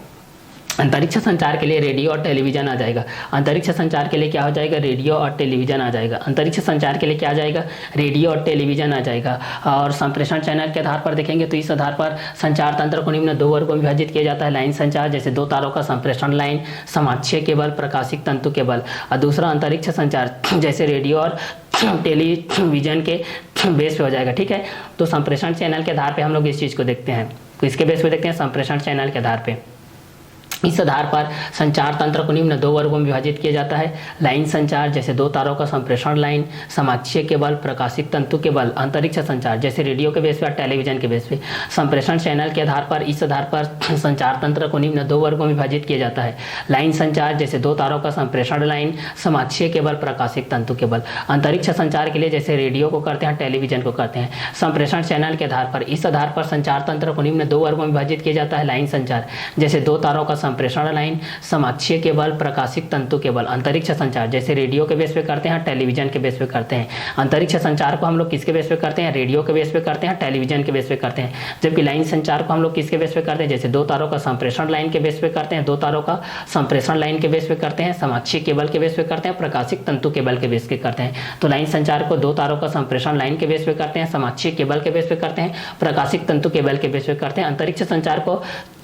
अंतरिक्ष संचार के लिए रेडियो और टेलीविजन आ जाएगा। अंतरिक्ष संचार के लिए क्या हो जाएगा? रेडियो और टेलीविजन आ जाएगा। अंतरिक्ष संचार के लिए क्या आ जाएगा? रेडियो और टेलीविजन आ जाएगा। और संप्रेषण चैनल के आधार पर देखेंगे तो इस आधार पर संचार तंत्र को निम्न 2 वर्गों में विभाजित किया जाता है। लाइन संचार, जैसे 2 तारों का संप्रेषण लाइन, समाक्षीय केबल, प्रकाशिक तंतु केबल। और दूसरा अंतरिक्ष संचार, जैसे रेडियो और टेलीविजन के बेस पे हो जाएगा। ठीक है, तो संप्रेषण चैनल के आधार पर हम लोग इस चीज़ को देखते हैं। तो इसके बेस पे देखते हैं संप्रेषण चैनल के आधार पर। इस आधार पर संचार तंत्र को निम्न 2 वर्गों में विभाजित किया जाता है। लाइन संचार, जैसे 2 तारों का संप्रेषण लाइन, समाक्षीय केबल, प्रकाशिक तंतु केबल। अंतरिक्ष संचार, जैसे रेडियो के बेस पे और टेलीविजन के बेस पे। संप्रेषण चैनल के आधार पर, इस आधार पर संचार तंत्र को निम्न 2 वर्गों में विभाजित किया जाता है। लाइन संचार, जैसे 2 तारों का संप्रेषण लाइन, समाक्षीय केबल, प्रकाशिक तंतु केबल। अंतरिक्ष संचार के लिए जैसे रेडियो को करते हैं, टेलीविजन को करते हैं। संप्रेषण चैनल के आधार पर, इस आधार पर संचार तंत्र को निम्न 2 वर्गों में विभाजित किया जाता है। लाइन संचार, जैसे 2 तारों का संप्रेषण लाइन, समाक्षीय केबल, प्रकाशिक तंतु केबल। अंतरिक्ष संचार, जैसे रेडियो के बेस पे करते हैं, टेलीविजन के बेस पे करते हैं। अंतरिक्ष संचार को हम लोग किसके बेस पे करते हैं? रेडियो के बेस पे करते हैं, टेलीविजन के बेस पे करते हैं। जबकि लाइन संचार को हम लोग किसके बेस पे करते हैं? जैसे 2 तारों का संप्रेषण लाइन के बेस पे करते हैं, 2 तारों का संप्रेषण लाइन के बेस पे करते हैं, समाक्षीय केबल के बेस पे करते हैं, प्रकाशिक तंतु केबल के बेस पे करते हैं। तो लाइन संचार को 2 तारों का संप्रेषण लाइन के बेस पे करते हैं, समाक्षीय केबल के बेस पे करते हैं, प्रकाशिक तंतु केबल के बेस पे करते हैं। अंतरिक्ष संचार को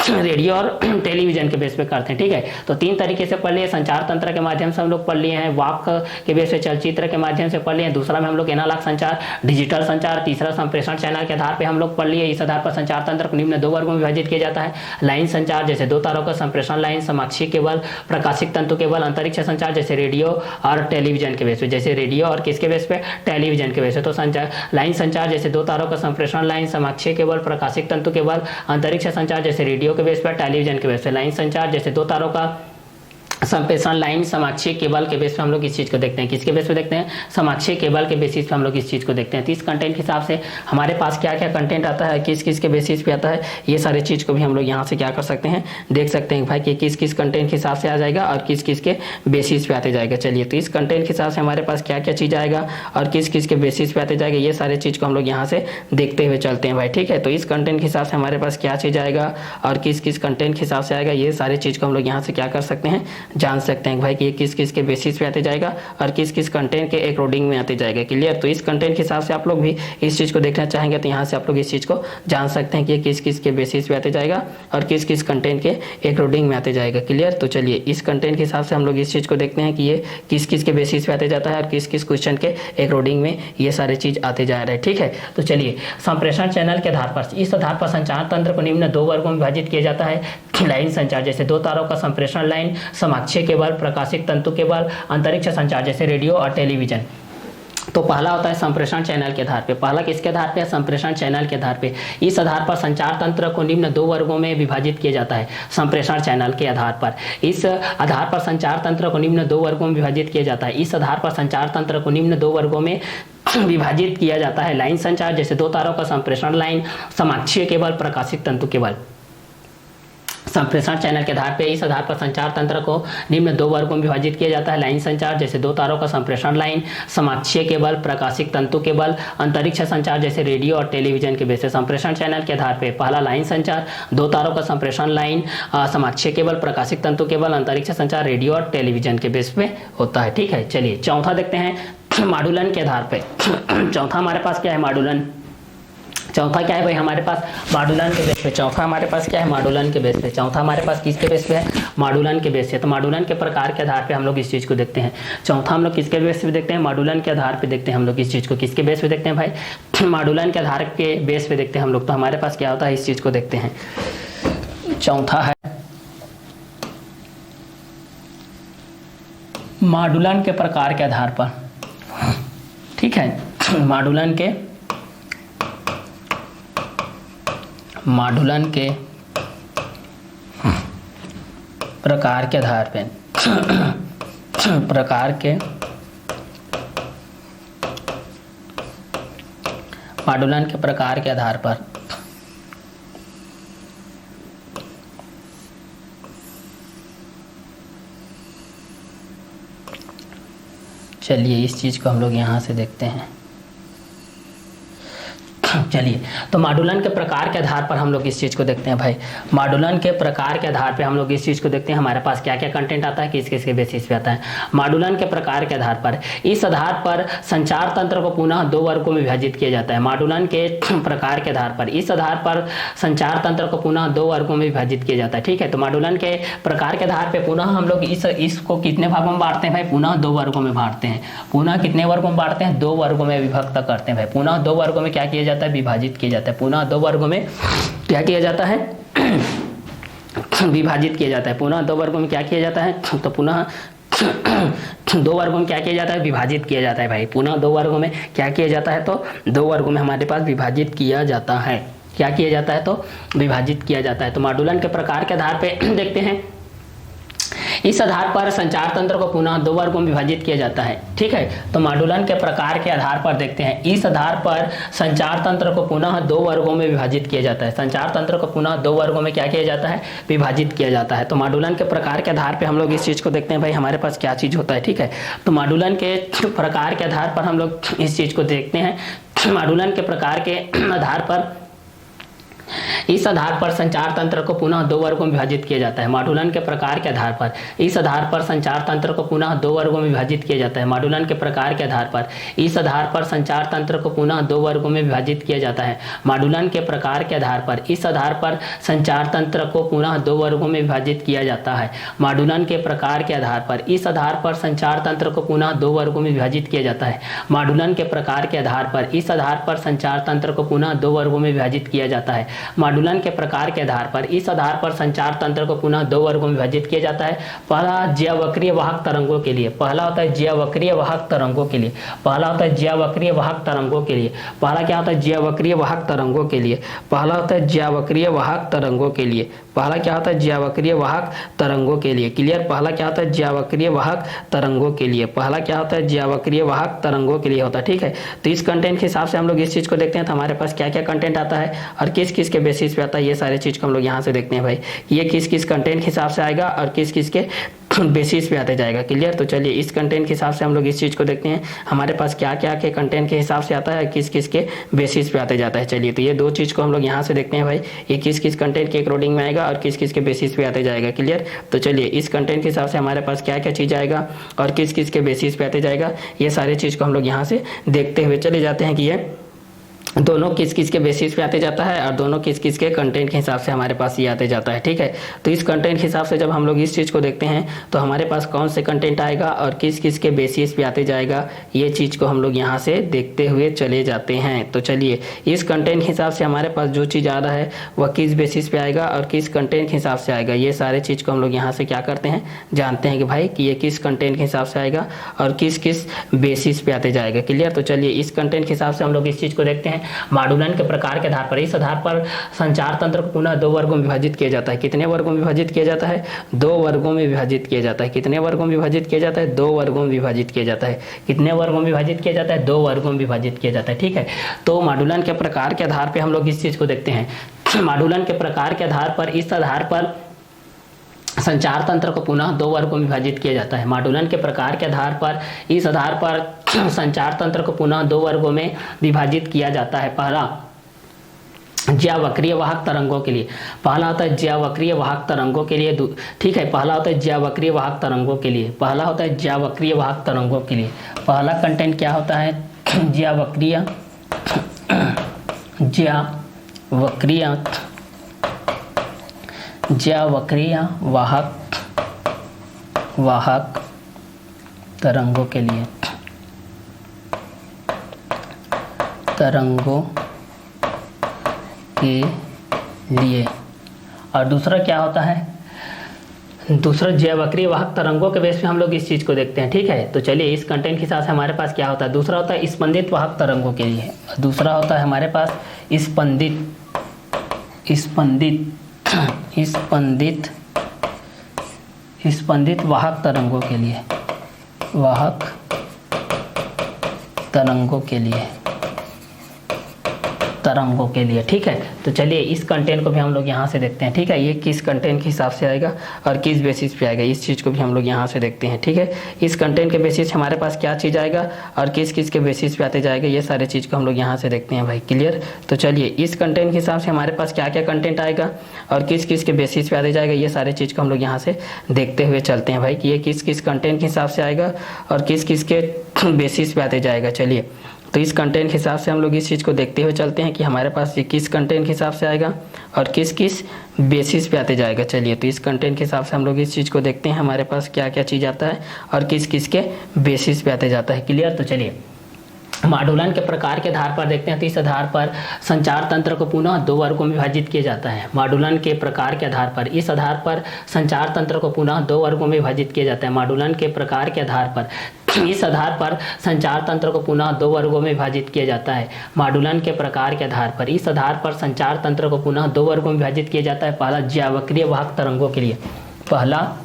रेडियो और टेलीविजन के बेस पे करते हैं। ठीक है, तो 3 तरीके से पढ़ लिए। संचार तंत्र के माध्यम से हम लोग पढ़ लिए हैं, वाक के बेस पे चलचित्र के माध्यम से पढ़ लिए हैं। दूसरा में हम लोग एनालॉग संचार, डिजिटल संचार। तीसरा संप्रेषण चैनल के आधार पे हम लोग पढ़ लिए। इस आधार पर संचार तंत्र को निम्न 2 वर्गों में विभाजित किया जाता है। लाइन संचार, जैसे 2 तारों का संप्रेषण लाइन, समाक्षीय केबल, प्रकाशिक तंतु केबल। अंतरिक्ष संचार, जैसे रेडियो और टेलीविजन के बेस पे, जैसे रेडियो और किसके बेस पे? टेलीविजन के बेस पे। तो संचार लाइन संचार, जैसे 2 तारों का संप्रेषण लाइन, समाक्षीय केबल, प्रकाशिक तंतु केबल। अंतरिक्ष संचार, जैसे रेडियो के बेस पे, टेलीविजन के बेस पे। लाइन संचार, जैसे 2 तारों का संप्रेषण लाइन, समाक्षीय केबल के बेस पे हम लोग इस चीज को देखते हैं। किसके बेस पे देखते हैं? समाक्षीय केबल के बेसिस पे हम लोग इस चीज को देखते हैं। तो इस कंटेंट के हिसाब से हमारे पास क्या क्या कंटेंट आता है, किस किस के बेसिस पे आता है, ये सारे चीज को भी हम लोग यहाँ से क्या कर सकते हैं, देख सकते हैं भाई कि किस किस कंटेंट के हिसाब से आ जाएगा और किस किस के बेसिस पे आते जाएगा। चलिए, तो इस कंटेंट के हिसाब से हमारे पास क्या क्या चीज आएगा और किस किस के बेसिस पे आते जाएगा, ये सारे चीज को हम लोग यहाँ से देखते हुए चलते हैं भाई। ठीक है, तो इस कंटेंट के हिसाब से हमारे पास क्या चीज आएगा और किस किस कंटेंट के हिसाब से आएगा, ये सारे चीज को हम लोग यहाँ से क्या कर सकते हैं, जान सकते हैं भाई कि ये किस किस के बेसिस पे आते जाएगा और किस किस कंटेंट के अकॉर्डिंग में आते जाएगा। क्लियर। तो इस कंटेंट के हिसाब से आप लोग भी इस चीज़ को देखना चाहेंगे तो यहाँ से आप लोग इस चीज़ को जान सकते हैं कि ये किस किस के बेसिस पे आते जाएगा और किस किस कंटेंट के अकॉर्डिंग में आते जाएगा। क्लियर। तो चलिए इस कंटेंट के हिसाब से हम लोग इस चीज़ को देखते हैं कि ये किस किस के बेसिस पे आते जाता है और किस किस क्वेश्चन के अकॉर्डिंग में ये सारे चीज़ आते जा रहे हैं। ठीक है। तो चलिए संप्रेषण चैनल के आधार पर, इस आधार पर संचार तंत्र को निम्न 2 वर्गों में विभाजित किया जाता है। लाइन संचार जैसे 2 तारों का संप्रेषण लाइन, समाक्षीय केबल, प्रकाशिक तंतु केबल, अंतरिक्ष संचार जैसे रेडियो और टेलीविजन। तो पहला होता है संप्रेषण चैनल के आधार पे। पहला किसके आधार पे है? संप्रेषण चैनल के आधार पे। इस आधार पर संचार तंत्र को निम्न 2 वर्गों में विभाजित किया जाता है। संप्रेषण चैनल के आधार पर, इस आधार पर संचार तंत्र को निम्न 2 वर्गों में विभाजित किया जाता है। इस आधार पर संचार तंत्र को निम्न 2 वर्गों में विभाजित किया जाता है। लाइन संचार जैसे 2 तारों का संप्रेषण लाइन, समाक्षीय केबल, प्रकाशिक तंतु केबल। संप्रेषण चैनल के आधार पे, इस आधार पर संचार तंत्र को निम्न 2 वर्गों में विभाजित किया जाता है। लाइन संचार जैसे 2 तारों का संप्रेषण लाइन, समाक्षीय केबल, प्रकाशिक तंतु केबल, अंतरिक्ष संचार जैसे रेडियो और टेलीविजन के बेस पे। संप्रेषण चैनल के आधार पे पहला लाइन संचार, 2 तारों का संप्रेषण लाइन, समाक्षीय केबल, प्रकाशिक तंतु केबल, अंतरिक्ष संचार, रेडियो और टेलीविजन के बेस पे होता है। ठीक है। चलिए चौथा देखते हैं मॉड्यूलन के आधार पे। चौथा हमारे पास क्या है? मॉड्यूलन। चौथा क्या है भाई हमारे पास? मॉड्यूलन के बेस पे। चौथा हमारे पास क्या है? मॉड्यूलन के बेस पे। चौथा हमारे पास किसके बेस पे है? मॉड्यूलन के बेस पे। तो मॉड्यूलन के प्रकार के आधार पे हम लोग इस चीज़ को देखते हैं। चौथा हम लोग किसके बेस पे देखते हैं? मॉड्यूलन के आधार पे देखते हैं हम लोग इस चीज़ को। किसके बेस पे देखते हैं भाई? मॉड्यूलन के आधार के बेस पे देखते हैं हम लोग। तो हमारे पास क्या होता है, इस चीज़ को देखते हैं। चौथा है मॉड्यूलन के प्रकार के आधार पर। ठीक है। मॉड्यूलन के प्रकार के आधार पे मॉड्यूलन के प्रकार के आधार पर चलिए इस चीज़ को हम लोग यहाँ से देखते हैं। चलिए तो मॉड्यूलन के प्रकार के आधार पर हम लोग इस चीज़ को देखते हैं भाई। मॉड्यूलन के प्रकार के आधार पे हम लोग इस चीज़ को देखते हैं हमारे पास क्या क्या कंटेंट आता है, किस किस के बेसिस पे आता है। मॉड्यूलन के प्रकार के आधार पर, इस आधार पर संचार तंत्र को पुनः 2 वर्गों में विभाजित किया जाता है। मॉड्यूलन के प्रकार के आधार पर, इस आधार पर संचार तंत्र को पुनः 2 वर्गों में विभाजित किया जाता है। ठीक है। तो मॉड्यूलन के प्रकार के आधार पर पुनः हम लोग इसको कितने भागों में बांटते हैं भाई? पुनः 2 वर्गों में बांटते हैं। पुनः कितने वर्गों में बांटते हैं? 2 वर्गों में विभक्त करते हैं भाई। पुनः 2 वर्गों में क्या किया जाता है? विभाजित किया जाता है। पुनः 2 वर्गों में क्या किया जाता है? विभाजित किया जाता है। पुनः 2 वर्गों में क्या किया जाता है? तो पुनः 2 वर्गों में क्या किया जाता है? विभाजित किया जाता है भाई। पुनः 2 वर्गों में क्या किया जाता है? तो 2 वर्गों में हमारे पास विभाजित किया जाता है। क्या किया जाता है? तो विभाजित किया जाता है। तो मॉड्यूलन के प्रकार के आधार पे देखते हैं। इस आधार पर संचार तंत्र को पुनः 2 वर्गों में विभाजित किया जाता है। ठीक है। तो मॉड्यूलन के प्रकार के आधार पर देखते हैं। इस आधार पर संचार तंत्र को पुनः 2 वर्गों में विभाजित किया जाता है। संचार तंत्र को पुनः 2 वर्गों में क्या किया जाता है? विभाजित किया जाता है। तो मॉड्यूलन के प्रकार के आधार पर हम लोग इस चीज़ को देखते हैं भाई हमारे पास क्या चीज़ होता है। ठीक है। तो मॉड्यूलन के प्रकार के आधार पर हम लोग इस चीज़ को देखते हैं। मॉड्यूलन के प्रकार के आधार पर, इस आधार पर संचार तंत्र को पुनः 2 वर्गों में विभाजित किया जाता है। मॉड्यूलन के प्रकार के आधार पर, इस आधार पर संचार तंत्र को पुनः 2 वर्गों में विभाजित किया जाता है। मॉड्यूलन के प्रकार के आधार पर, इस आधार पर संचार तंत्र को पुनः 2 वर्गों में विभाजित किया जाता है। मॉड्यूलन के प्रकार के आधार पर, इस आधार पर संचार तंत्र को पुनः 2 वर्गों में विभाजित किया जाता है। मॉड्यूलन के प्रकार के आधार पर, इस आधार पर संचार तंत्र को पुनः 2 वर्गों में विभाजित किया जाता है। मॉड्यूलन के प्रकार के आधार पर, इस आधार पर संचार तंत्र को पुनः 2 वर्गों में विभाजित किया जाता है। मॉड्यूलन के प्रकार के आधार पर, इस आधार पर संचार तंत्र को पुनः 2 वर्गों में विभाजित किया जाता है। पहला ज्यावक्रीय वाहक तरंगों के लिए, पहला होता है ज्यावक्रीय वाहक तरंगों के लिए, पहला होता है ज्यावक्रीय वाहक तरंगों के लिए। पहला क्या होता है? ज्यावक्रीय वाहक तरंगों के लिए। पहला होता है ज्यावक्रीय वाहक तरंगों के लिए। पहला क्या होता है? ज्यावक्रीय वाहक तरंगों के लिए। क्लियर। पहला क्या होता है? ज्यावक्रीय वाहक तरंगों के लिए। पहला क्या होता है? ज्यावक्रीय वाहक तरंगों के लिए होता है। ठीक है। तो इस कंटेंट के हिसाब से हम लोग इस चीज को देखते हैं तो हमारे पास क्या क्या कंटेंट आता है और किस किस के बेसिस पे आता है, ये सारे चीज को हम लोग यहाँ से देखते हैं भाई। ये किस किस कंटेंट के हिसाब से आएगा और किस किस के बेसिस पे आते जाएगा। क्लियर? तो चलिए इस कंटेंट के हिसाब से हम लोग इस चीज़ को देखते हैं हमारे पास क्या क्या के कंटेंट के हिसाब से आता है, किस किस के बेसिस पे आते जाता है। चलिए तो ये दो चीज़ को हम लोग यहाँ से देखते हैं भाई, ये किस किस कंटेंट के अकॉर्डिंग में आएगा और किस किस के बेसिस पे आते जाएगा। क्लियर? तो चलिए इस कंटेंट के हिसाब से हमारे पास क्या क्या चीज़ आएगा और किस किस के बेसिस पे आते जाएगा, ये सारे चीज़ को हम लोग यहाँ से देखते हुए चले जाते हैं कि ये दोनों किस किस के बेसिस पे आते जाता है और दोनों किस किस के कंटेंट के हिसाब से हमारे पास ये आते जाता है। ठीक है? तो इस कंटेंट के हिसाब से जब हम लोग इस चीज़ को देखते हैं तो हमारे पास कौन से कंटेंट आएगा और किस किस के बेसिस पे आते जाएगा, ये चीज़ को हम लोग यहाँ से देखते हुए चले जाते हैं। तो चलिए इस कंटेंट के हिसाब से हमारे पास जो चीज़ आ रहा है वह किस बेसिस पे आएगा और किस कंटेंट के हिसाब से आएगा, ये सारे चीज़ को हम लोग यहाँ से क्या करते हैं, जानते हैं कि भाई कि ये किस कंटेंट के हिसाब से आएगा और किस किस बेसिस पे आते जाएगा। क्लियर? तो चलिए इस कंटेंट के हिसाब से हम लोग इस चीज़ को देखते हैं मॉड्यूलन के प्रकार के आधार पर। इस आधार पर संचार तंत्र को पुनः दो वर्गों में विभाजित किया जाता है। कितने वर्गों में विभाजित किया जाता है? दो वर्गों में विभाजित किया जाता है। कितने वर्गों में विभाजित किया जाता है? दो वर्गों में विभाजित किया जाता है। कितने वर्गों में विभाजित किया जाता है? दो वर्गों में विभाजित किया जाता है। ठीक है? तो मॉड्यूलन के प्रकार के आधार पर हम लोग इस चीज़ को देखते हैं। मॉड्यूलन के प्रकार के आधार पर इस आधार पर संचार तंत्र को पुनः दो वर्गों में विभाजित किया जाता है। मॉड्यूलन के प्रकार के आधार पर इस आधार पर संचार तंत्र को पुनः दो वर्गों में विभाजित किया जाता है। पहला ज्यावक्रीय वाहक तरंगों के लिए, पहला होता है ज्यावक्रीय वाहक तरंगों के लिए। ठीक है? पहला होता है ज्यावक्रीय वाहक तरंगों के लिए। पहला होता है ज्यावक्रीय वाहक तरंगों के लिए। पहला कंटेंट क्या होता है? ज्यावक्रीय वाहक तरंगों के लिए। और दूसरा क्या होता है? दूसरा ज्यावक्रीय वाहक तरंगों के बेस पे हम लोग इस चीज़ को देखते हैं। ठीक है? तो चलिए इस कंटेंट के हिसाब से हमारे पास क्या होता है? दूसरा होता है स्पंदित वाहक तरंगों के लिए। दूसरा होता है हमारे पास स्पंदित वाहक तरंगों के लिए। ठीक है? तो चलिए इस कंटेंट को भी हम लोग यहाँ से देखते हैं। ठीक है? ये किस कंटेंट के हिसाब से आएगा और किस बेसिस पे आएगा, इस चीज़ को भी हम लोग यहाँ से देखते हैं। ठीक है? इस कंटेंट के बेसिस हमारे पास क्या चीज़ आएगा और किस किस के बेसिस पे आते जाएगा, ये सारे चीज़ को हम लोग यहाँ से देखते हैं भाई। क्लियर? तो चलिए इस कंटेंट के हिसाब से हमारे पास क्या क्या कंटेंट आएगा और किस किस के बेसिस पे आते जाएगा, ये सारे चीज़ को हम लोग यहाँ से देखते हुए चलते हैं भाई कि ये किस किस कंटेंट के हिसाब से आएगा और किस किस के बेसिस पे आते जाएगा। चलिए तो इस कंटेंट के हिसाब से हम लोग इस चीज़ को देखते हुए चलते हैं कि हमारे पास ये किस कंटेंट के हिसाब से आएगा और किस किस बेसिस पे आते जाएगा। चलिए तो इस कंटेंट के हिसाब से हम लोग इस चीज़ को देखते हैं हमारे पास क्या क्या चीज़ आता है और किस किस के बेसिस पे आते जाता है। क्लियर? तो चलिए मॉड्यूलन के प्रकार के आधार पर देखते हैं। तो इस आधार पर संचार तंत्र को पुनः दो वर्गों में विभाजित किया जाता है। मॉड्यूलन के प्रकार के आधार पर इस आधार पर संचार तंत्र को पुनः दो वर्गों में विभाजित किया जाता है। मॉड्यूलन के प्रकार के आधार पर इस आधार पर संचार तंत्र को पुनः दो वर्गों में विभाजित किया जाता है। मॉड्यूलन के प्रकार के आधार पर इस आधार पर संचार तंत्र को पुनः दो वर्गों में विभाजित किया जाता है। पहला ज्यावक्रीय वाहक तरंगों के लिए। पहला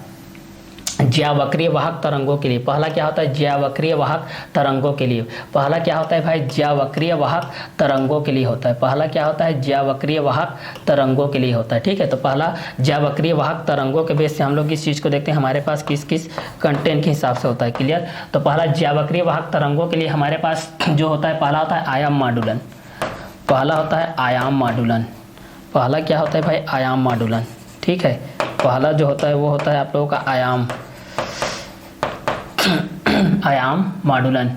ज्यावक्रीय वाहक तरंगों के लिए। पहला क्या होता है? ज्यावक्रीय वाहक तरंगों के लिए। पहला क्या होता है भाई? ज्यावक्रीय वाहक तरंगों के लिए होता है। पहला क्या होता है? ज्यावक्रीय वाहक तरंगों के लिए होता है। ठीक है? तो पहला ज्यावक्रीय वाहक तरंगों के बेस से हम लोग इस चीज़ को देखते हैं हमारे पास किस किस कंटेंट के हिसाब से होता है। क्लियर? तो पहला ज्यावक्रीय वाहक तरंगों के लिए हमारे पास जो होता है, पहला होता है आयाम मॉड्यूलन। पहला होता है आयाम मॉड्यूलन। पहला क्या होता है भाई? आयाम मॉड्यूलन। ठीक है? पहला जो होता है वो होता है आप लोगों का आयाम मॉड्यूलन।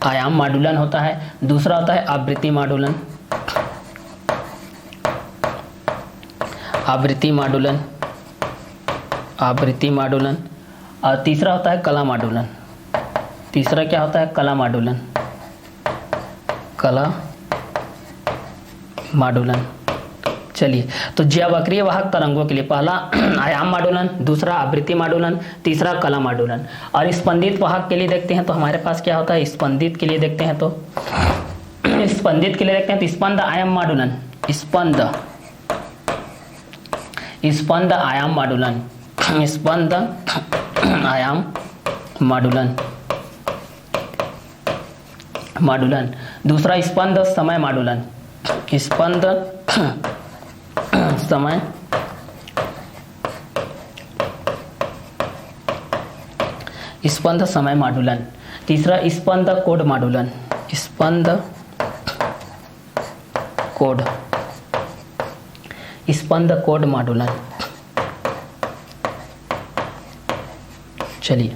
आयाम मॉड्यूलन होता है। दूसरा होता है आवृत्ति मॉड्यूलन। आवृत्ति मॉड्यूलन। और तीसरा होता है कला मॉड्यूलन। तीसरा क्या होता है? कला मॉड्यूलन। चलिए तो ज्यावक्रीय वाहक तरंगों के लिए पहला आयाम मॉड्यूलन, दूसरा आवृत्ति मॉड्यूलन, तीसरा कला मॉड्यूलन। और स्पंदित वाहक के लिए देखते हैं तो हमारे पास क्या होता है? स्पंदित के लिए देखते हैं तो स्पंद आयाम मॉड्यूलन। स्पंद आयाम मॉड्यूलन। स्पंद आयाम मॉड्यूलन। दूसरा स्पंद समय मॉड्यूलन। स्पंद समय स्पंद समय माडुलन, तीसरा स्पंद कोड माडुलन, स्पंद कोड माडुलन। चलिए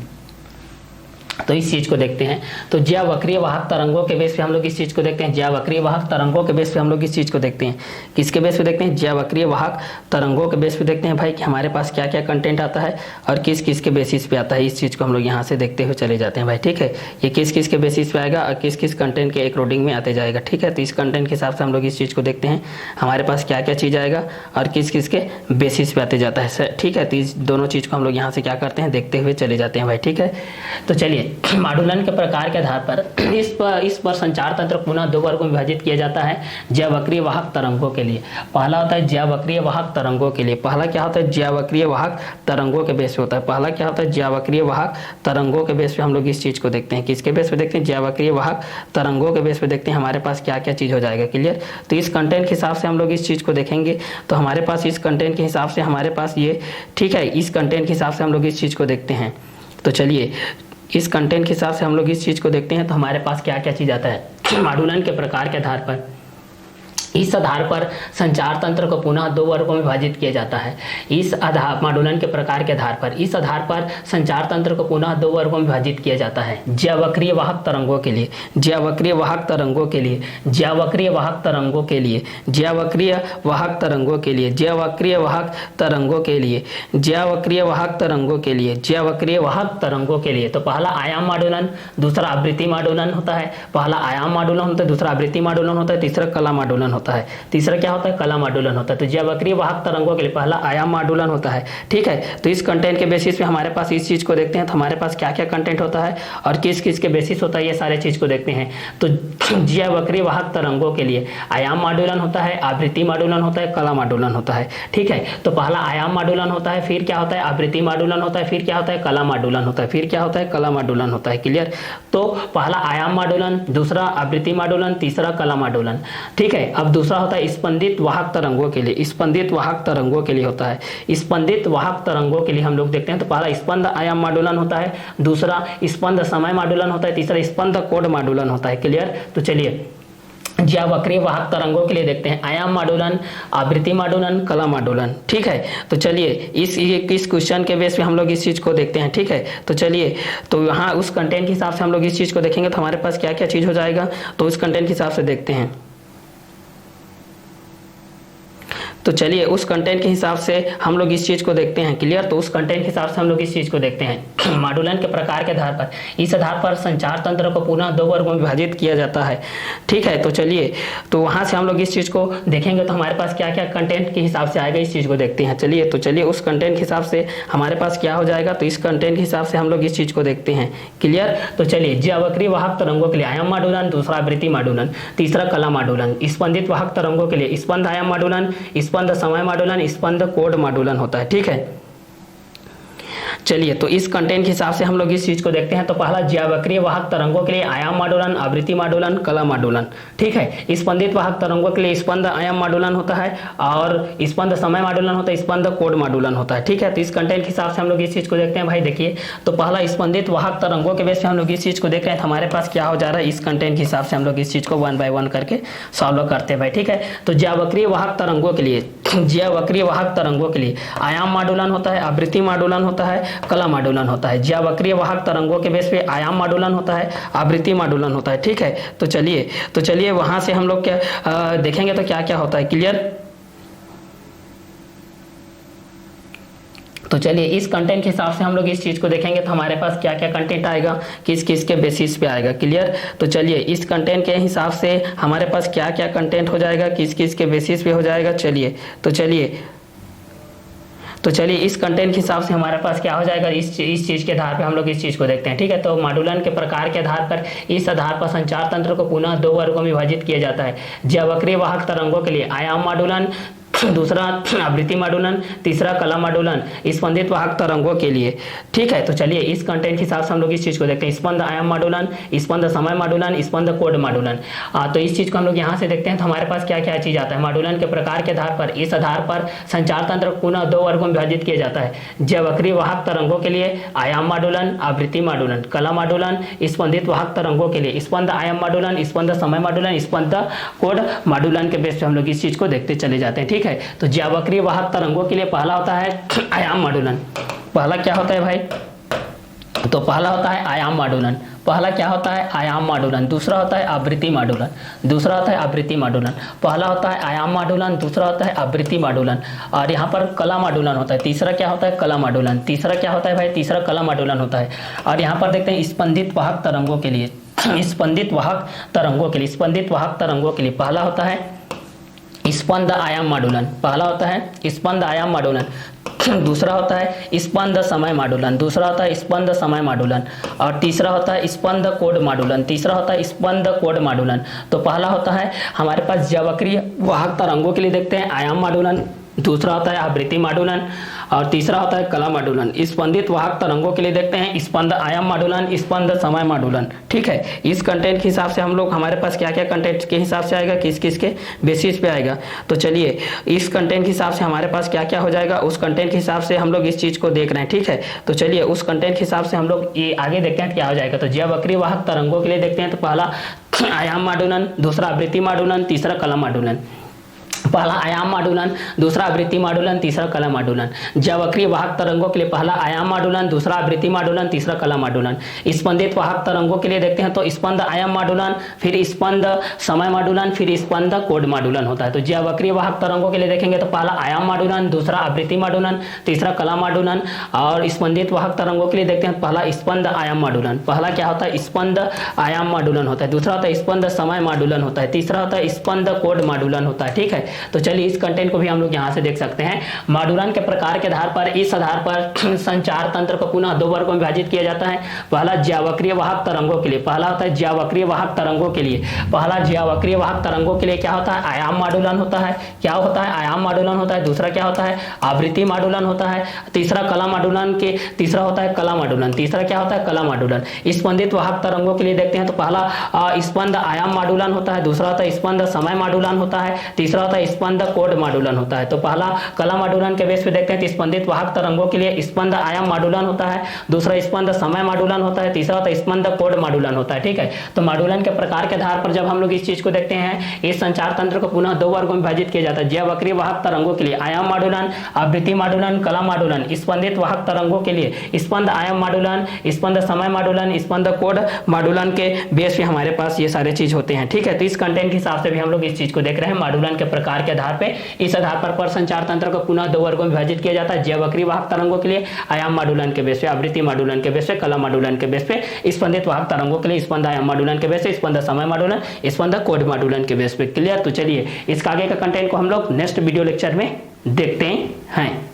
तो इस चीज को देखते हैं। तो ज्यावक्रीय वाहक तरंगों के बेस पे हम लोग इस चीज को देखते हैं, ज्यावक्रीय वाहक तरंगों के बेस पे हम लोग इस चीज को देखते हैं। किसके बेस पे देखते हैं? ज्यावक्रीय वाहक तरंगों के बेस पे देखते हैं भाई कि हमारे पास क्या क्या कंटेंट आता है और किस किस के बेसिस पे आता है। इस चीज को हम लोग यहाँ से देखते हुए चले जाते हैं भाई, ठीक है। ये किस किस के बेसिस पे आएगा और किस किस कंटेंट के अकॉर्डिंग में आते जाएगा, ठीक है। तो इस कंटेंट के हिसाब से हम लोग इस चीज को देखते हैं, हमारे पास क्या क्या चीज आएगा और किस किस के बेसिस पे आते जाता है, ठीक है। तो इस दोनों चीज को हम लोग यहाँ से क्या करते हैं, देखते हुए चले जाते हैं भाई, ठीक है। तो चलिए माडुलन के प्रकार के आधार पर इस पर संचार तंत्र पुनः दो वर्गों में विभाजित किया जाता है ज्यावक्रीय वाहक तरंगों के लिए। पहला होता है ज्यावक्रीय वाहक तरंगों के लिए, पहला क्या होता है? ज्यावक्रीय वाहक तरंगों के बेस पे होता है। पहला क्या होता है? ज्यावक्रीय वाहक तरंगों के बेस पे हम लोग इस चीज को देखते हैं। किसके बेस पे देखते हैं? ज्यावक्रीय वाहक तरंगों के बेस पे देखते हैं हमारे पास क्या क्या चीज हो जाएगा, क्लियर। तो इस कंटेंट के हिसाब से हम लोग इस चीज को देखेंगे। तो हमारे पास इस कंटेंट के हिसाब से हमारे पास ये, ठीक है, इस कंटेंट के हिसाब से हम लोग इस चीज को देखते हैं। तो चलिए इस कंटेंट के हिसाब से हम लोग इस चीज को देखते हैं। तो हमारे पास क्या क्या चीज आता है माडुलन के प्रकार के आधार पर। इस आधार पर संचार तंत्र को पुनः दो वर्गों में विभाजित किया जाता है। इस आधार माडुलन के प्रकार के आधार पर इस आधार पर संचार तंत्र को पुनः दो वर्गों में विभाजित किया जाता है। ज्यावक्रीय वाहक तरंगों के लिए, ज्यावक्रीय वाहक तरंगों के लिए, ज्यावक्रीय वाहक तरंगों के लिए, ज्यावक्रीय वाहक तरंगों के लिए, ज्यावक्रीय वाहक तरंगों के लिए, ज्यावक्रीय वाहक तरंगों के लिए, ज्यावक्रीय वाहक तरंगों के लिए। तो पहला आयाम माडुलन, दूसरा आवृत्ति माडुलन होता है। पहला आयाम माडुलन होता है, दूसरा आवृत्ति माडुलन होता है, तीसरा कला माडुलन होता है। तीसरा क्या होता है? कला माडुलन होता है। तो ज्यावक्रीय वाहक तरंगों के लिए पहला आयाम माडुलन होता है, ठीक है। तो इस कंटेंट के बेसिस पे हमारे पास इस चीज को देखते हैं। तो हमारे पास क्या क्या कंटेंट होता है और किस किस के बेसिस होता है, ये सारे चीज को देखते हैं। तो ज्यावक्रीय वाहक तरंगों के लिए आयाम माडुलन होता है, आवृत्ति माडुलन होता है, कला माडुलन होता है, ठीक है। तो पहला आयाम माडुलन होता है, फिर क्या होता है? आवृत्ति माडुलन होता है, फिर क्या होता है? कला माडुलन होता है, फिर क्या होता है? कला माडुलन होता है, क्लियर। तो पहला आयाम माडुलन, दूसरा आवृत्ति माडुलन, तीसरा कला माडुलन, ठीक है। अब दूसरा होता है स्पंदित वाहक तरंगों के लिए, स्पंदित वाहक तरंगों के लिए होता है। स्पंदित वाहक तरंगों के लिए हम लोग देखते हैं। तो पहला स्पंद आयाम माडुलन होता है, दूसरा स्पंद समय माडुलन होता है, तीसरा स्पंद कोड माडुलन होता है, क्लियर। तो चलिए ज्यावक्रीय वाहक तरंगों के लिए देखते हैं आयाम माडुलन, आवृत्ति माडुलन, कला माडुलन, ठीक है। तो चलिए इस क्वेश्चन के बेस पे हम लोग इस चीज को देखते हैं, ठीक है। तो चलिए तो यहाँ उस कंटेंट के हिसाब से हम लोग इस चीज को देखेंगे। तो हमारे पास क्या क्या चीज हो जाएगा, तो उस कंटेंट के हिसाब से देखते हैं। तो चलिए उस कंटेंट के हिसाब से हम लोग इस चीज को देखते हैं, क्लियर। तो उस कंटेंट के हिसाब से हम लोग इस चीज को देखते हैं। माडुलन के प्रकार के आधार पर इस आधार पर संचार तंत्र को पुनः दो वर्गों में विभाजित किया जाता है, ठीक है। तो चलिए तो वहां से हम लोग इस चीज को देखेंगे। तो हमारे पास क्या क्या कंटेंट के हिसाब से आएगा, इस चीज को देखते हैं। चलिए तो चलिए उस कंटेंट के हिसाब से हमारे पास क्या हो जाएगा, तो इस कंटेंट के हिसाब से हम लोग इस चीज को देखते हैं, क्लियर। तो चलिए ज्यावक्रीय वाहक तरंगों के लिए आयाम माडुलन, दूसरा आवृत्ति माडुलन, तीसरा कला माडुलन। स्पंदित वाहक तरंगों के लिए स्पंद आयाम माडुलन, स्पंद समय माडुलन, स्पंद कोड माडुलन होता है, ठीक है। चलिए तो इस कंटेंट के हिसाब से हम लोग इस चीज को देखते हैं। तो पहला ज्यावक्रीय वाहक तरंगों के लिए आयाम माडुलन, आवृत्ति माडुलन, कला माडुलन, ठीक है। स्पंदित वाहक तरंगों के लिए स्पंद आयाम माडुलन होता है और स्पंद समय माडुलन होता है, स्पंद कोड माडुलन होता है, ठीक है। तो इस कंटेंट के हिसाब से हम लोग इस चीज को देखते हैं भाई। देखिए तो पहला स्पंदित वाहक तरंगों के बेस पे हम लोग इस चीज को देख रहे हैं। तो हमारे पास क्या हो जा रहा है, इस कंटेंट के हिसाब से हम लोग इस चीज को 1 बाय 1 करके सॉल्व करते हैं भाई, ठीक है। तो ज्यावक्रीय वाहक तरंगों के लिए, ज्यावक्रीय वाहक तरंगों के लिए आयाम माडुलन होता है, आवृत्ति माडुलन होता है, कला माडुलन होता है। ज्यावक्रीय वाहक तरंगों के बेस पे आयाम माडुलन होता है, आवृत्ति माडुलन होता है, ठीक है। तो चलिए वहां से हम लोग क्या देखेंगे तो क्या क्या होता है, क्लियर। तो चलिए इस कंटेंट के हिसाब से हम लोग इस चीज को देखेंगे। तो हमारे पास क्या क्या कंटेंट आएगा, किस किस के बेसिस पे आएगा, क्लियर। तो चलिए इस कंटेंट के हिसाब से हमारे पास क्या क्या कंटेंट हो जाएगा, किस किस के बेसिस पे हो जाएगा। तो चलिए इस कंटेंट के हिसाब से हमारे पास क्या हो जाएगा, इस चीज के आधार पे हम लोग इस चीज को देखते हैं, ठीक है। तो माडुलन के प्रकार के आधार पर इस आधार पर संचार तंत्र को पुनः दो वर्गों में विभाजित किया जाता है। ज्यावक्रीय वाहक तरंगों के लिए आयाम माडुलन, दूसरा आवृत्ति मॉडुलन, तीसरा कला मॉडुलन स्पंदित वाहक तरंगों के लिए। ठीक है, तो चलिए इस कंटेंट के हिसाब से हम लोग इस चीज को देखते हैं। स्पंद आयाम मॉडुलन, स्पंद समय मॉडुलन, स्पंद कोड मॉडुलन। तो इस चीज को हम लोग यहाँ से देखते हैं तो हमारे पास क्या क्या चीज आता है। मॉडुलन के प्रकार के आधार पर, इस आधार पर संचार तंत्र पुनः दो वर्गों में विभाजित किया जाता है। ज्यावक्रीय वाहक तरंगों के लिए आयाम मॉडुलन, आवृत्ति मॉडुलन, कला मॉडुलन स्पंदित वाहक तरंगों के लिए स्पंद आयाम मॉडुलन, स्पंद समय मॉडुलन, स्पंद कोड मॉडुलन के बेस पे हम लोग इस चीज को देखते चले जाते हैं। ठीक है, तो ज्यावक्रीय वाहक तरंगों के लिए पहला होता है आयाम मॉडुलन। पहला क्या होता है भाई, तो पहला होता है आयाम मॉडुलन। पहला क्या होता है, आयाम मॉडुलन। दूसरा होता है आवृत्ति मॉडुलन। दूसरा होता है आवृत्ति मॉडुलन। पहला होता है आयाम मॉडुलन, दूसरा होता है आवृत्ति मॉडुलन, और यहाँ पर कला मॉडुलन होता है। तीसरा क्या होता है, कला मॉडुलन। तीसरा क्या होता है भाई, तीसरा कला मॉडुलन होता है। और यहाँ पर देखते हैं स्पंदित वाहक तरंगों के लिए, स्पंदित वाहक तरंगों के लिए, स्पंदित वाहक तरंगों के लिए पहला होता है स्पंद आयाम मॉडुलन। पहला होता है स्पंद आयाम मॉडुलन। दूसरा होता है स्पंद समय मॉडुलन। दूसरा होता है स्पंद समय मॉडुलन, और तीसरा होता है स्पंद कोड मॉडुलन। तीसरा होता है स्पंद कोड मॉडुलन। तो पहला होता है हमारे पास ज्यावक्रीय वाहक तरंगों के लिए देखते हैं आयाम मॉडुलन। दूसरा होता है आवृत्ति मॉडुलन, और तीसरा होता है कला मॉडुलन। स्पंदित वाहक तरंगों के लिए देखते हैं स्पंद आयाम मॉडुलन, स्पंद समय मॉडुलन। ठीक है, इस कंटेंट के हिसाब से हम लोग, हमारे पास क्या क्या कंटेंट के हिसाब से आएगा, किस किस के बेसिस पे आएगा। तो चलिए इस कंटेंट के हिसाब से हमारे पास क्या क्या हो जाएगा, उस कंटेंट के हिसाब से हम लोग इस चीज को देख रहे हैं। ठीक है, तो चलिए उस कंटेंट के हिसाब से हम लोग ये आगे देखते हैं क्या हो जाएगा। तो ज्यावक्रीय वाहक तरंगों के लिए देखते हैं तो पहला आयाम मॉडुलन, दूसरा आवृत्ति मॉडुलन, तीसरा कला मॉडुलन। पहला आयाम मॉडुलन, दूसरा आवृत्ति मॉडुलन, तीसरा कला मॉडुलन। ज्यावक्रीय वाहक तरंगों के लिए पहला आयाम मॉडुलन, दूसरा आवृत्ति मॉडुलन, तीसरा कला मॉडुलन। स्पंदित वाहक तरंगों के लिए देखते हैं तो स्पंद आयाम मॉडुलन, फिर स्पंद समय मॉडुलन, फिर स्पंद कोड मॉडुलन होता है। तो ज्यावक्रीय वाहक तरंगों के लिए देखेंगे तो पहला आयाम मॉडुलन, दूसरा आवृत्ति मॉडुलन, तीसरा कला मॉडुलन। और स्पंदित वाहक तरंगों के लिए देखते हैं पहला स्पंद आयाम मॉडुलन। पहला क्या होता है, स्पंद आयाम मॉडुलन होता है। दूसरा होता है स्पंद समय मॉडुलन होता है। तीसरा होता है स्पंद कोड मॉडुलन होता है। ठीक है, तो चलिए इस कंटेंट को भी हम लोग यहाँ से देख सकते हैं। मॉडुलन के प्रकार के आधार पर, इस आधार पर संचार तंत्र को पुनः दो वर्गों में विभाजित किया जाता है। पहला ज्यावक्रीय वाहक तरंगों के लिए, पहला होता है ज्यावक्रीय वाहक तरंगों के लिए। पहला ज्यावक्रीय वाहक तरंगों के लिए क्या होता है, आयाम मॉडुलन होता है। क्या होता है, आयाम मॉडुलन होता है। दूसरा क्या होता है, आवृत्ति मॉडुलन होता है। तीसरा कला मॉडुलन के, तीसरा होता है कला मॉडुलन। तीसरा क्या होता है, कला मॉडुलन। स्पंदित वाहक तरंगों के लिए देखते हैं तो पहला स्पंद आयाम मॉडुलन होता है। दूसरा होता है स्पंद समय मॉडुलन होता है। तीसरा होता है स्पंद कोड मॉडुलन होता है। तो पहला कला मॉडुलन के बेस पे देखते हैं तो स्पंदित वाहक तरंगों के लिए स्पंद आयाम मॉडुलन होता है। दूसरा स्पंद समय मॉडुलन होता है। तीसरा होता है स्पंद कोड मॉडुलन होता है। ठीक है, तो मॉडुलन के प्रकार के आधार पर जब हम लोग इस चीज को देखते हैं, इस संचार तंत्र को पुनः दो वर्गों में विभाजित किया जाता है। ज्यावक्रीय वाहक तरंगों के लिए आयाम मॉडुलन, आवृत्ति मॉडुलन, कला मॉडुलन। स्पंदित वाहक तरंगों के लिए स्पंद आयाम मॉडुलन, स्पंद समय मॉडुलन, स्पंद कोड मॉडुलन के बेस पे हमारे पास ये सारे चीज होते हैं। ठीक है, तो इस कंटेंट के हिसाब से भी हम लोग इस चीज को देख रहे हैं। मॉडुलन के प्रकार के आधार पे, इस आधार पर संचार तंत्र को पुनः दो वर्गों में विभाजित किया जाता है। ज्यावक्रीय वाहक तरंगों के लिए आयाम मॉडुलन के बेस पे, आवृत्ति मॉडुलन के बेस पे, कला मॉडुलन के बेस पे। स्पंदित वाहक तरंगों के लिए स्पंद आयाम मॉडुलन के बेस पे, स्पंद समय मॉडुलन, स्पंद कोड मॉडुलन के बेस पे। क्लियर? तो चलिए इसका आगे का कंटेंट को हम लोग नेक्स्ट वीडियो लेक्चर में देखते हैं।